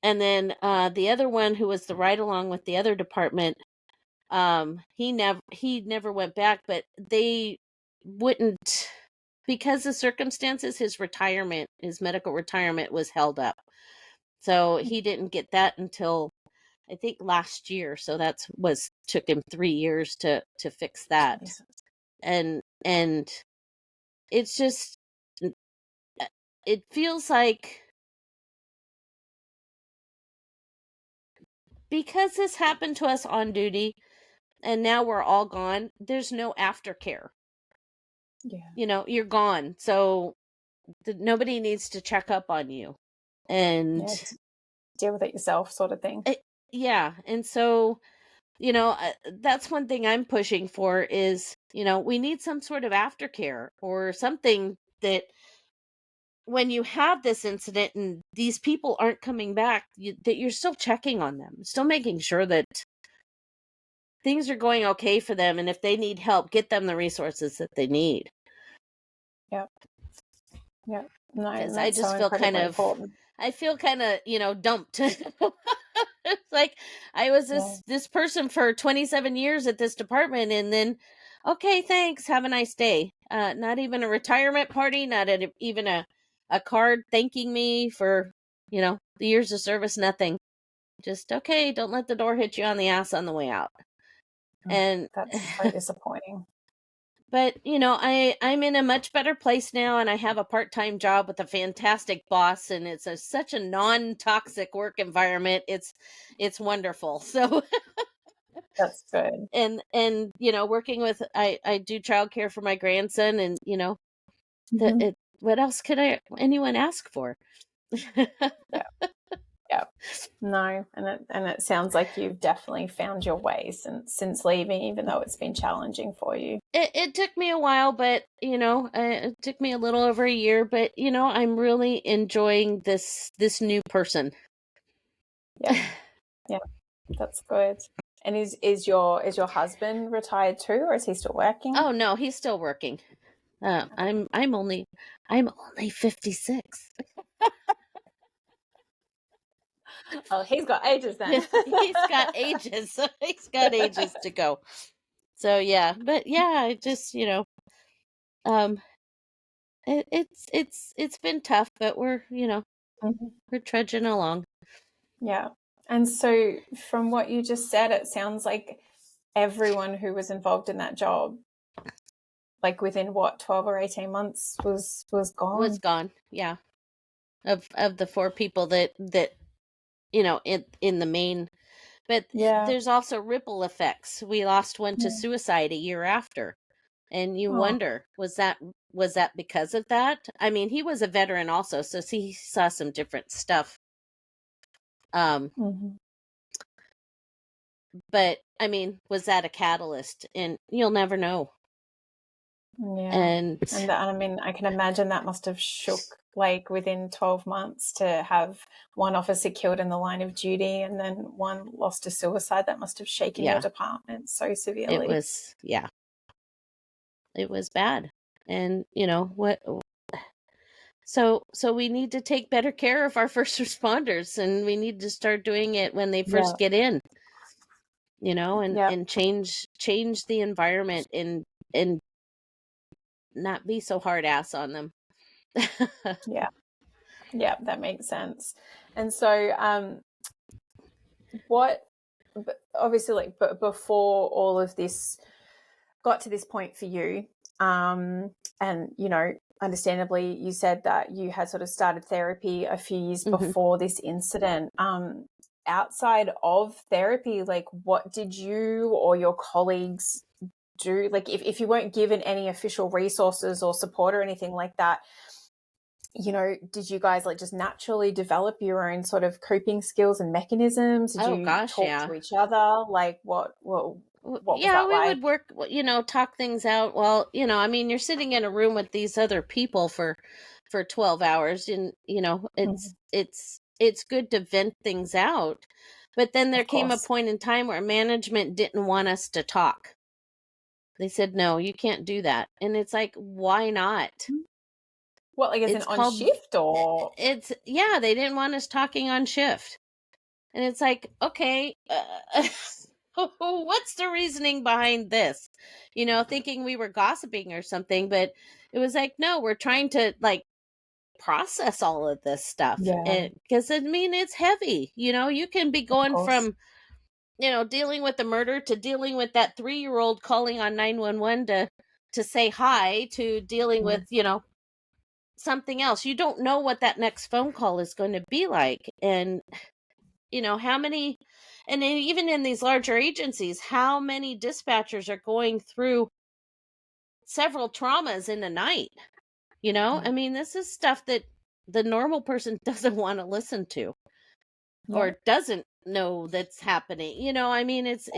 And then the other one, who was the ride along with the other department, he never went back. But they wouldn't, because of circumstances, his medical retirement was held up. So he didn't get that until I think last year. So that's was took him 3 years to fix that. Jesus. And it's just, it feels like, because this happened to us on duty and now we're all gone, there's no aftercare. Yeah. You're gone. So nobody needs to check up on you. And Yeah. Deal with it yourself, sort of thing. it, yeah. And so, that's one thing I'm pushing for is, we need some sort of aftercare or something that when you have this incident and these people aren't coming back, that you're still checking on them, still making sure that things are going okay for them. And if they need help, get them the resources that they need. Yep. Yep. No, Because and I that's so just feel incredibly important. dumped. It's like I was Yeah. this person for 27 years at this department, and then, okay, thanks, have a nice day. Not even a retirement party, not even a card thanking me for the years of service. Nothing. Just, okay, don't let the door hit you on the ass on the way out. Mm. And That's so disappointing. but I'm in a much better place now, and I have a part-time job with a fantastic boss, and it's such a non-toxic work environment. It's wonderful. So That's good. and working with, I do childcare for my grandson, and Hmm. what else could anyone ask for? Yeah. Yeah. No, and it sounds like you've definitely found your way since leaving, even though it's been challenging for you. It took me a while, but it took me a little over a year, but I'm really enjoying this new person. Yeah. Yeah. That's good. And is your husband retired too, or is he still working? Oh no, he's still working. I'm only 56. Oh, he's got ages then. He's got ages. He's got ages to go. So yeah, but yeah, I just um, it's been tough, but Mhm. we're trudging along. Yeah. And so from what you just said, it sounds like everyone who was involved in that job, like within what, 12 or 18 months was Was gone. gone. Yeah, of the four people that in the main. But Yeah. there's also ripple effects. We lost one to Yeah. suicide a year after. And you Oh. wonder, was that because of that? I mean, he was a veteran also, so he saw some different stuff. Mm-hmm. But I mean, was that a catalyst? And you'll never know. Yeah. And And I mean, I can imagine that must have shook, like within 12 months, to have one officer killed in the line of duty and then one lost to suicide. That must have shaken your yeah, department so it severely. was it was bad. And what so we need to take better care of our first responders, and we need to start doing it when they Yeah. first get in, and Yeah. and change the environment and not be so hard ass on them. Yeah. Yeah. That makes sense. And so, what, obviously, like, but before all of this got to this point for you, and understandably, you said that you had sort of started therapy a few years hmm before this incident. Outside of therapy, like, what did you or your colleagues do? Like, if you weren't given any official resources or support or anything like that, did you guys like just naturally develop your own sort of coping skills and mechanisms? Did Oh you gosh, talk yeah. to each other? Like, what was Yeah, that we would like? work, talk things out. Well, I mean, you're sitting in a room with these other people for 12 hours, and Mhm. it's good to vent things out. But then there Of came a course. point in time where management didn't want us to talk. They said, "No, you can't do that." And it's like, "Why not?" What, like, as in It's on called shift or? it's yeah, they didn't want us talking on shift. And it's like, okay, what's the reasoning behind this? Thinking we were gossiping or something, but it was like, no, we're trying to like process all of this stuff. Yeah, Because I mean, it's heavy. You can be of going course. from, dealing with the murder to dealing with that 3-year-old calling on 911 to say hi to dealing with, Mm. something else. You don't know what that next phone call is going to be like. And how many, and then even in these larger agencies, how many dispatchers are going through several traumas in a night? I Mm. mean, this is stuff that the normal person doesn't want to listen to Yeah. or doesn't know that's happening. I mean, it's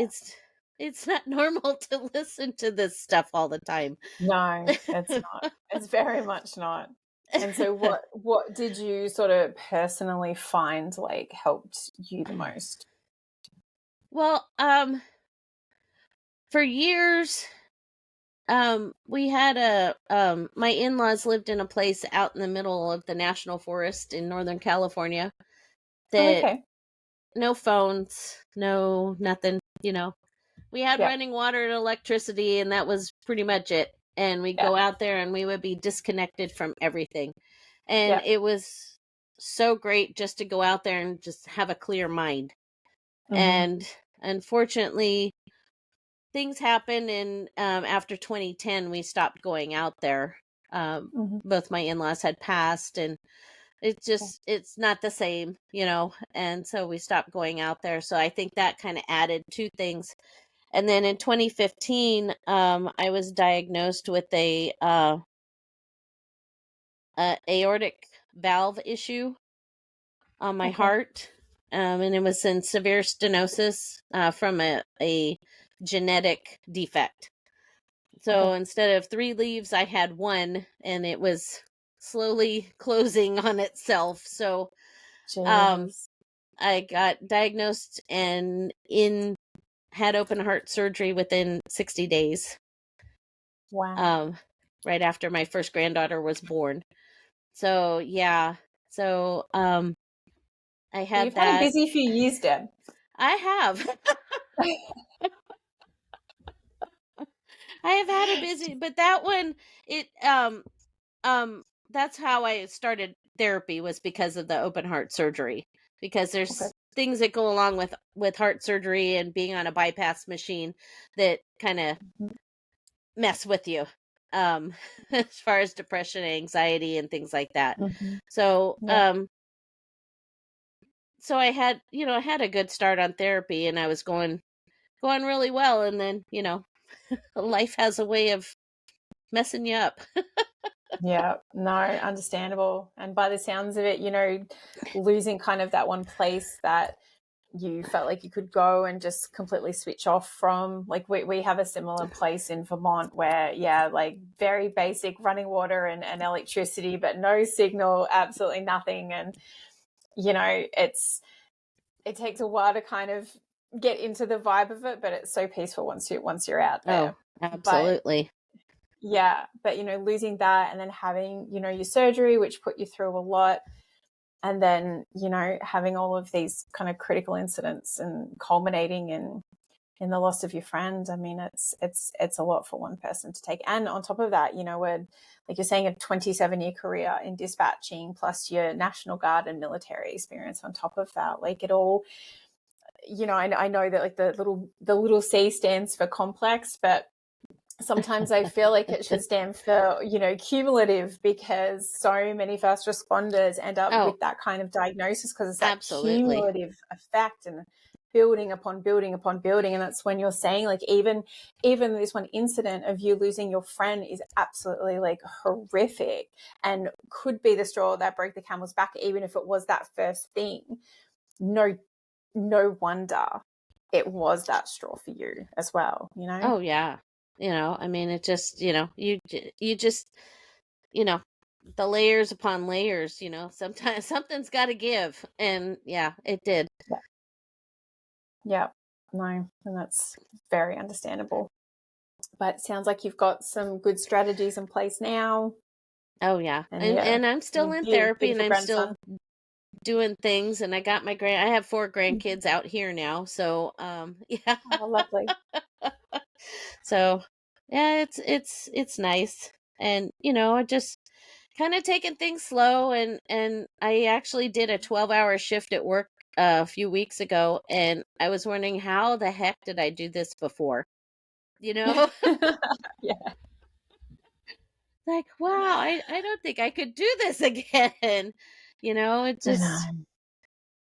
not normal to listen to this stuff all the time. No, it's not. It's very much not. And so what did you sort of personally find like helped you the most? Well, for years, we had my in-laws lived in a place out in the middle of the national forest in Northern California Oh, that okay. no phones, no nothing. We had Yeah. running water and electricity, and that was pretty much it. And we'd Yeah. go out there and we would be disconnected from everything. And Yeah. it was so great just to go out there and just have a clear mind. Mm-hmm. And unfortunately, things happened, and after 2010 we stopped going out there. Mm-hmm. Both my in-laws had passed, and Okay. it's not the same, and so we stopped going out there. So I think that kind of added two things. And then in 2015, I was diagnosed with a aortic valve issue on my Okay. heart. and it was in severe stenosis from a genetic defect. So Okay. instead of 3 leaves, I had 1, and it was slowly closing on itself. So um, Jeez. I got diagnosed and had open heart surgery within 60 days, Wow. right after my first granddaughter was born. So yeah, so I So had you've had a that. busy few years, Deb. I have. I have had a busy, but that one, it um that's how I started therapy, was because of the open heart surgery, because Okay. there's things that go along with heart surgery and being on a bypass machine that kind of Mhm. mess with you, um as far as depression, anxiety, and things like that. Mhm. So Yeah. I had, I had a good start on therapy, and I was going really well, and then, life has a way of messing you up. Yeah. No, understandable. And by the sounds of it, losing kind of that one place that you felt like you could go and just completely switch off from. Like we have a similar place in Vermont where, yeah, like very basic running water and electricity, but no signal, absolutely nothing. And, it takes a while to kind of get into the vibe of it, but it's so peaceful once you're out Oh, there. But absolutely. yeah, but losing that and then having, your surgery, which put you through a lot, and then, having all of these kind of critical incidents and culminating in the loss of your friend. I mean, it's a lot for one person to take. And on top of that, we're, like you're saying, a 27-year career in dispatching plus your National Guard and military experience on top of that. Like it all, I know that like the little C stands for complex, but sometimes I feel like it should stand for, cumulative, because so many first responders end up Oh, with that kind of diagnosis because it's that absolutely. cumulative effect and building upon building upon building. And that's when you're saying, like, even this one incident of you losing your friend is absolutely like horrific and could be the straw that broke the camel's back, even if it was that first thing. No wonder it was that straw for you as well, Oh yeah. I mean, it just, you just, you know, the layers upon layers, sometimes something's got to give. And yeah, it did. Yeah. Yeah. No, and that's very understandable. But it sounds like you've got some good strategies in place now, Oh yeah. and And I'm still in therapy, and beautiful I'm grandson. still doing things, and I got I have 4 Mhm. grandkids out here now. So, yeah. Oh, lovely. So, yeah, it's nice. And, I just kind of taking things slow, and I actually did a 12-hour shift at work a few weeks ago, and I was wondering, how the heck did I do this before? You know? Yeah. Like, wow, I don't think I could do this again. It I just, know.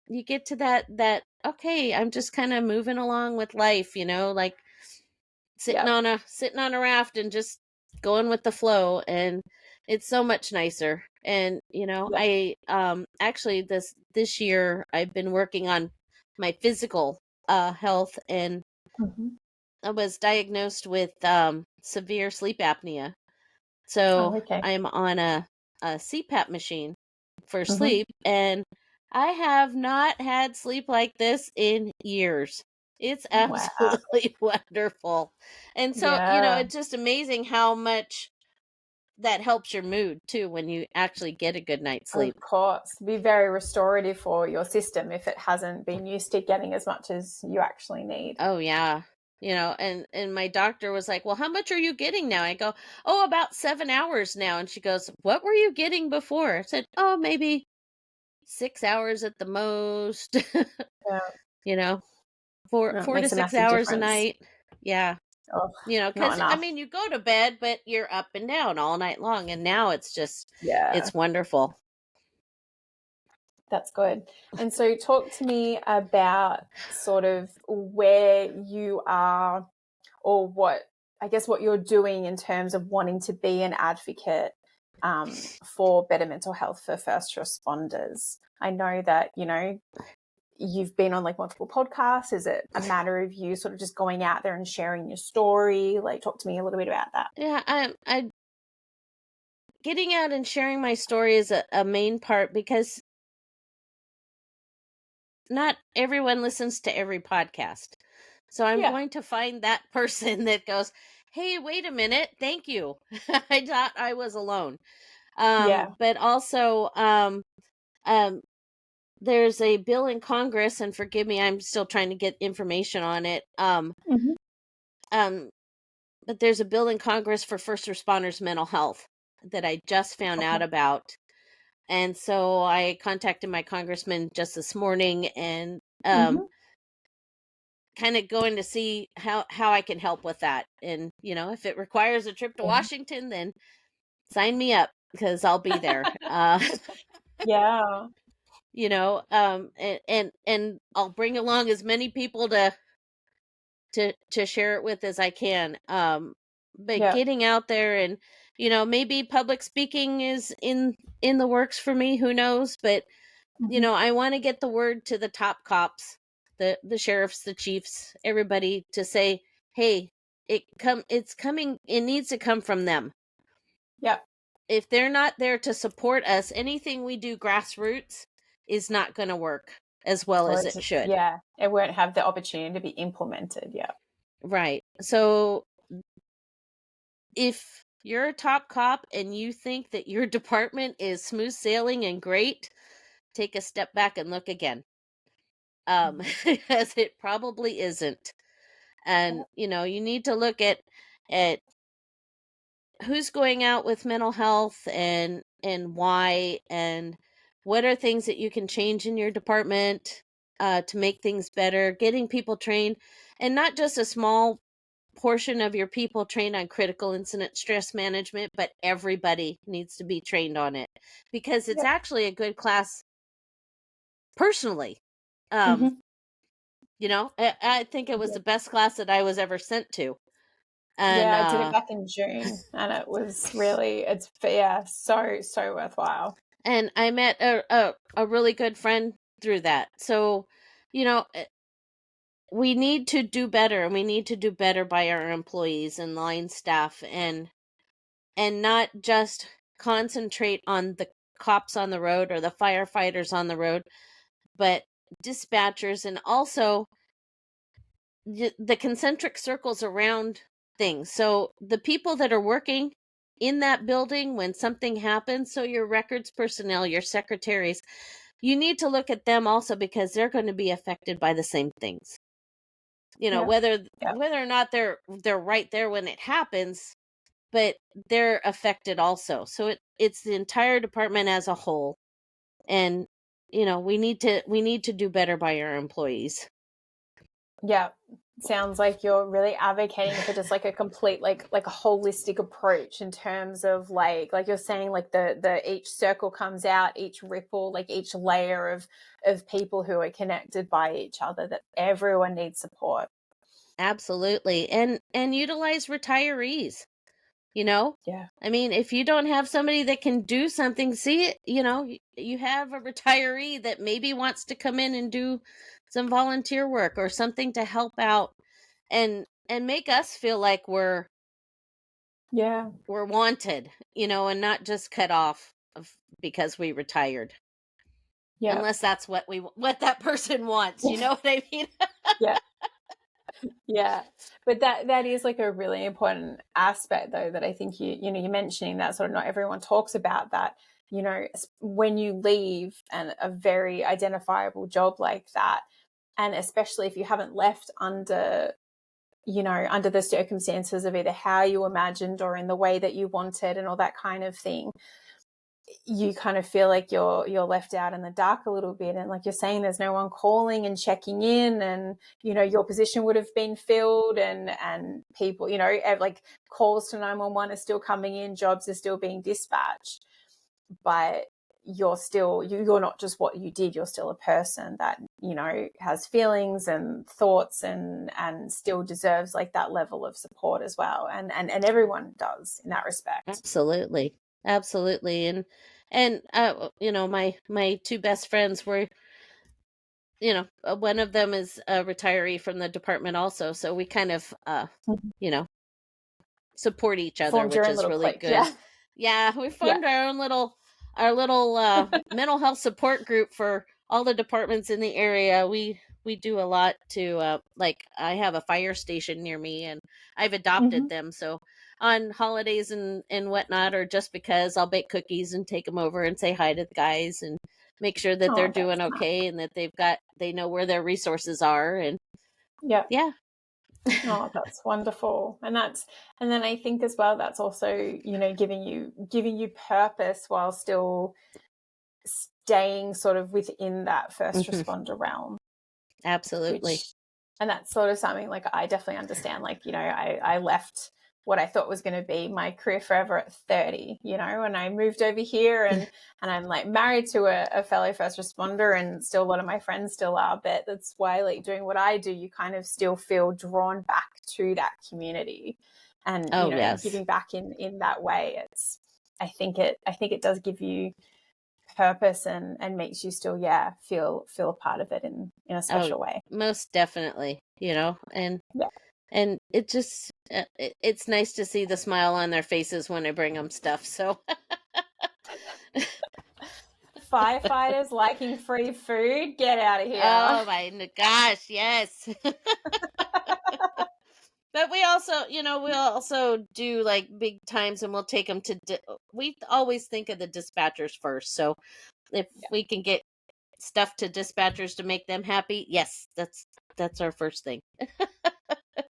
you get to that okay, I'm just kind of moving along with life, like Yeah. sitting on a raft and just going with the flow, and it's so much nicer. And Yeah. I actually this year I've been working on my physical health, and Hmm. I was diagnosed with severe sleep apnea. Oh, So okay. I'm on a CPAP machine for Hmm. sleep, and I have not had sleep like this in years. It's Wow. absolutely wonderful. And so, Yeah. it's just amazing how much that helps your mood too when you actually get a good night's sleep. Of course. Be very restorative for your system if it hasn't been used to getting as much as you actually need. Oh yeah. And my doctor was like, "Well, how much are you getting now?" I go, "Oh, about 7 hours now." And she goes, "What were you getting before?" I said, "Oh, maybe 6 hours at the most." Yeah. you know, four No, it four to makes a 6 hours a massive difference. night. Yeah. Oh, not Because I enough. mean, you go to bed, but you're up and down all night long, and now Yeah. it's wonderful. That's good. And so talk to me about sort of where you are, or what you're doing in terms of wanting to be an advocate for better mental health for first responders. I know that, you've been on like multiple podcasts? Is it a matter of you sort of just going out there and sharing your story? Like, talk to me a little bit about that. Yeah, I getting out and sharing my story is a main part, because not everyone listens to every podcast. So I'm Yeah. going to find that person that goes, "Hey, wait a minute. Thank you. I thought I was alone." Yeah. But also, um, there's a bill in Congress, and forgive me, I'm still trying to get information on it. Hmm. Um, but there's a bill in Congress for first responders' mental health that I just found Okay. out about. And so I contacted my congressman just this morning, and Hmm. kind of going to see how I can help with that. And if it requires a trip to Yeah. Washington, then sign me up, because I'll be there. Yeah. And I'll bring along as many people to share it with as I can. But Yeah. getting out there, and maybe public speaking is in the works for me, who knows. But Hmm. I want to get the word to the top cops, the sheriffs, the chiefs, everybody, to say, hey, it's coming, it needs to come from them. Yeah. If they're not there to support us, anything we do grassroots is not going to work as well Or as it's, it should. yeah, it won't have the opportunity to be implemented. Yeah. Right. So if you're a top cop and you think that your department is smooth sailing and great, take a step back and look again. Because it probably isn't. Yeah. And you need to look at who's going out with mental health, and why, and what are things that you can change in your department to make things better, getting people trained, and not just a small portion of your people trained on critical incident stress management, but everybody needs to be trained on it, because it's Yeah. actually a good class personally. um Hmm. I think it was the best class that I was ever sent to. And Yeah, I did it back in June, and it was really, it's, yeah, so worthwhile. I met a really good friend through that. So you know eh, we need to do better, and we need to do better by our employees and line staff, and not just concentrate on the cops on the road or the firefighters on the road, but dispatchers, and also the concentric circles around things. So the people that are working in that building when something happens, so your records personnel, your secretaries, you need to look at them also, because they're going to be affected by the same things. Yeah. Whether Yeah. whether or not they're right there when it happens, but they're affected also. So it's the entire department as a whole. And we need to do better by our employees. Yeah. Sounds like you're really advocating for just like a complete, like a holistic approach in terms of like you're saying, like the each circle comes out, each ripple, like each layer of people who are connected by each other, that everyone needs support. Absolutely. And utilize retirees, you know? Yeah. I mean, if you don't have somebody that can do something, see it, you have a retiree that maybe wants to come in and do some volunteer work or something to help out, and make us feel like Yeah. we're wanted, and not just cut off because we retired. Yeah. Unless that's what that person wants, you know what I mean? Yeah. Yeah, but that is like a really important aspect, though, that I think you're mentioning, that sort of not everyone talks about that. When you leave a very identifiable job like that, and especially if you haven't left under the circumstances of either how you imagined or in the way that you wanted and all that kind of thing, you kind of feel like you're left out in the dark a little bit, and like you're saying, there's no one calling and checking in, and your position would have been filled, and people, like calls to 911 are still coming in, jobs are still being dispatched, but you're not just what you did, you're still a person that has feelings and thoughts, and still deserves like that level of support as well, and everyone does in that respect. Absolutely. Absolutely. And my two best friends one of them is a retiree from the department also, so we kind of you know support each other, Formed your which own is little really clique. good. Yeah. Yeah, we Yeah. formed our little mental health support group for all the departments in the area. We do a lot to like I have a fire station near me, and I've adopted them. So on holidays and whatnot, or just because, I'll bake cookies and take them over and say hi to the guys and make sure that they're Oh, doing that's nice. okay and that they know where their resources are. And Yeah. yeah. Oh, that's wonderful. And then I think as well, that's also, giving you purpose while still staying sort of within that first responder realm. Absolutely. And that's sort of something like I definitely understand. Like, I left what I thought was going to be my career forever at 30, and I moved over here and I'm like married to a fellow first responder, and still a lot of my friends still are. But that's why, like, doing what I do, you kind of still feel drawn back to that community and, Oh, yes. giving back in that way. I think it does give you purpose and makes you still feel a part of it in a special way. Most definitely, and Yeah. and it just it's nice to see the smile on their faces when I bring them stuff. So Firefighters liking free food, get out of here. oh my gosh, yes. But we also do like big times, and we'll take them to we always think of the dispatchers first. So if we can get stuff to dispatchers to make them happy, yes, that's our first thing.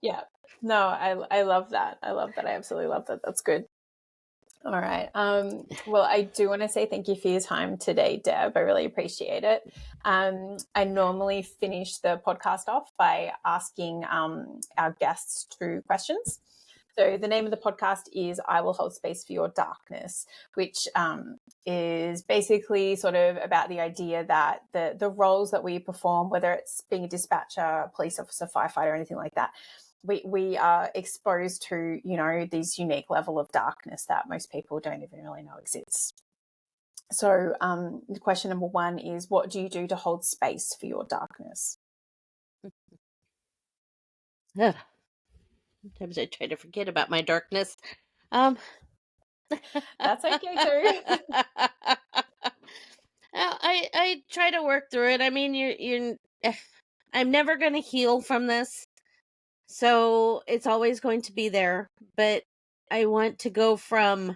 Yeah. No, I love that. I love that. I absolutely love that. That's good. All right. Well, I do want to say thank you for your time today, Deb. I really appreciate it. I normally finish the podcast off by asking our guests 2 questions. So the name of the podcast is I Will Hold Space for Your Darkness, which is basically sort of about the idea that the roles that we perform, whether it's being a dispatcher, police officer, firefighter, anything like that, we are exposed to, these unique level of darkness that most people don't even really know exists. So the question number 1 is, what do you do to hold space for your darkness? Sometimes I try to forget about my darkness. That's okay too. I try to work through it. I mean, you're I'm never going to heal from this, so it's always going to be there. But I want to go from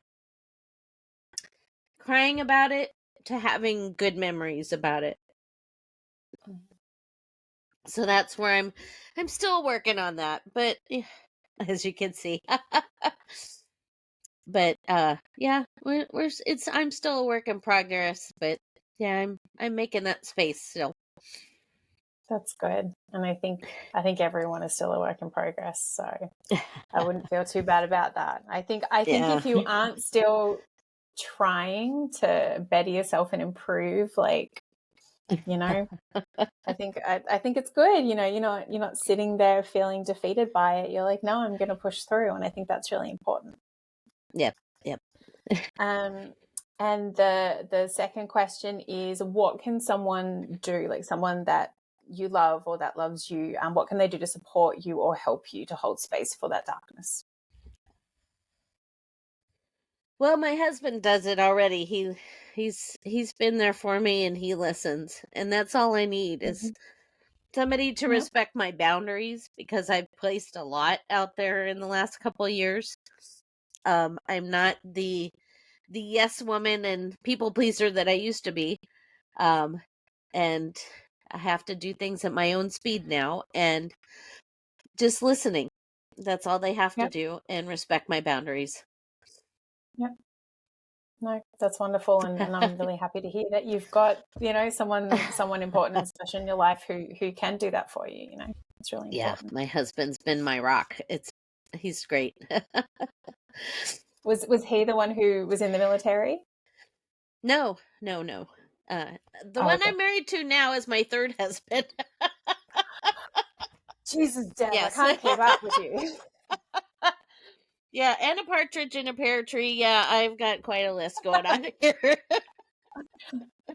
crying about it to having good memories about it. So that's where I'm still working on that, but as you can see. But yeah, I'm still a work in progress, but yeah, I'm making that space still. That's good. And I think everyone is still a work in progress, so I wouldn't feel too bad about that. I think if you aren't still trying to better yourself and improve, like, I think it's good. You're not sitting there feeling defeated by it. You're like, no, I'm going to push through, and I think that's really important. Yep. And the second question is, what can someone do, like someone that you love or that loves you, what can they do to support you or help you to hold space for that darkness? Well, my husband does it already. He's been there for me, and he listens, and that's all I need is somebody to respect my boundaries, because I've placed a lot out there in the last couple of years. I'm not the yes woman and people pleaser that I used to be. And I have to do things at my own speed now, and just listening. That's all they have to do, and respect my boundaries. Yep. No, that's wonderful, and I'm really happy to hear that you've got, someone important and special in your life who can do that for you. It's really important. Yeah, my husband's been my rock. He's great. Was he the one who was in the military? No. The one Okay. I'm married to now is my 3rd husband. Jesus, Deb, Yes. I can't keep up with you. Yeah, and a partridge in a pear tree. Yeah, I've got quite a list going on here.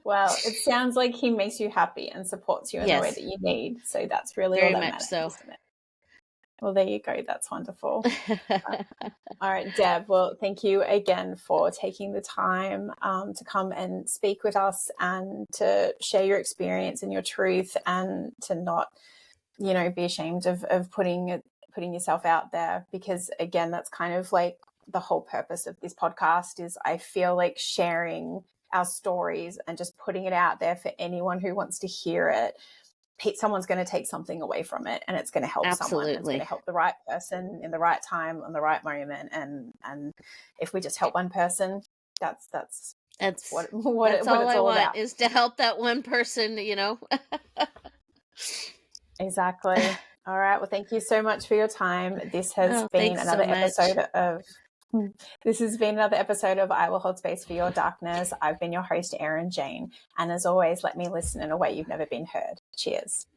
Well, it sounds like he makes you happy and supports you in the way that Yes, you need. So that's really all very that much matters, so. isn't it? Well, there you go. That's wonderful. All right, Deb. Well, thank you again for taking the time to come and speak with us and to share your experience and your truth, and to not, be ashamed of putting yourself out there, because again, that's kind of like the whole purpose of this podcast. Is I feel like sharing our stories and just putting it out there for anyone who wants to hear it. Someone's going to take something away from it, and it's going to help someone. It's going to Absolutely. help the right person in the right time on the right moment. And if we just help one person, that's That's what that's all it's I all want, about. is to help that one person, Exactly. All right. Well, thank you so much for your time. This has Oh, been thanks so another much. episode of I Will Hold Space for Your Darkness. I've been your host, Erin Jane. And as always, let me listen in a way you've never been heard. Cheers.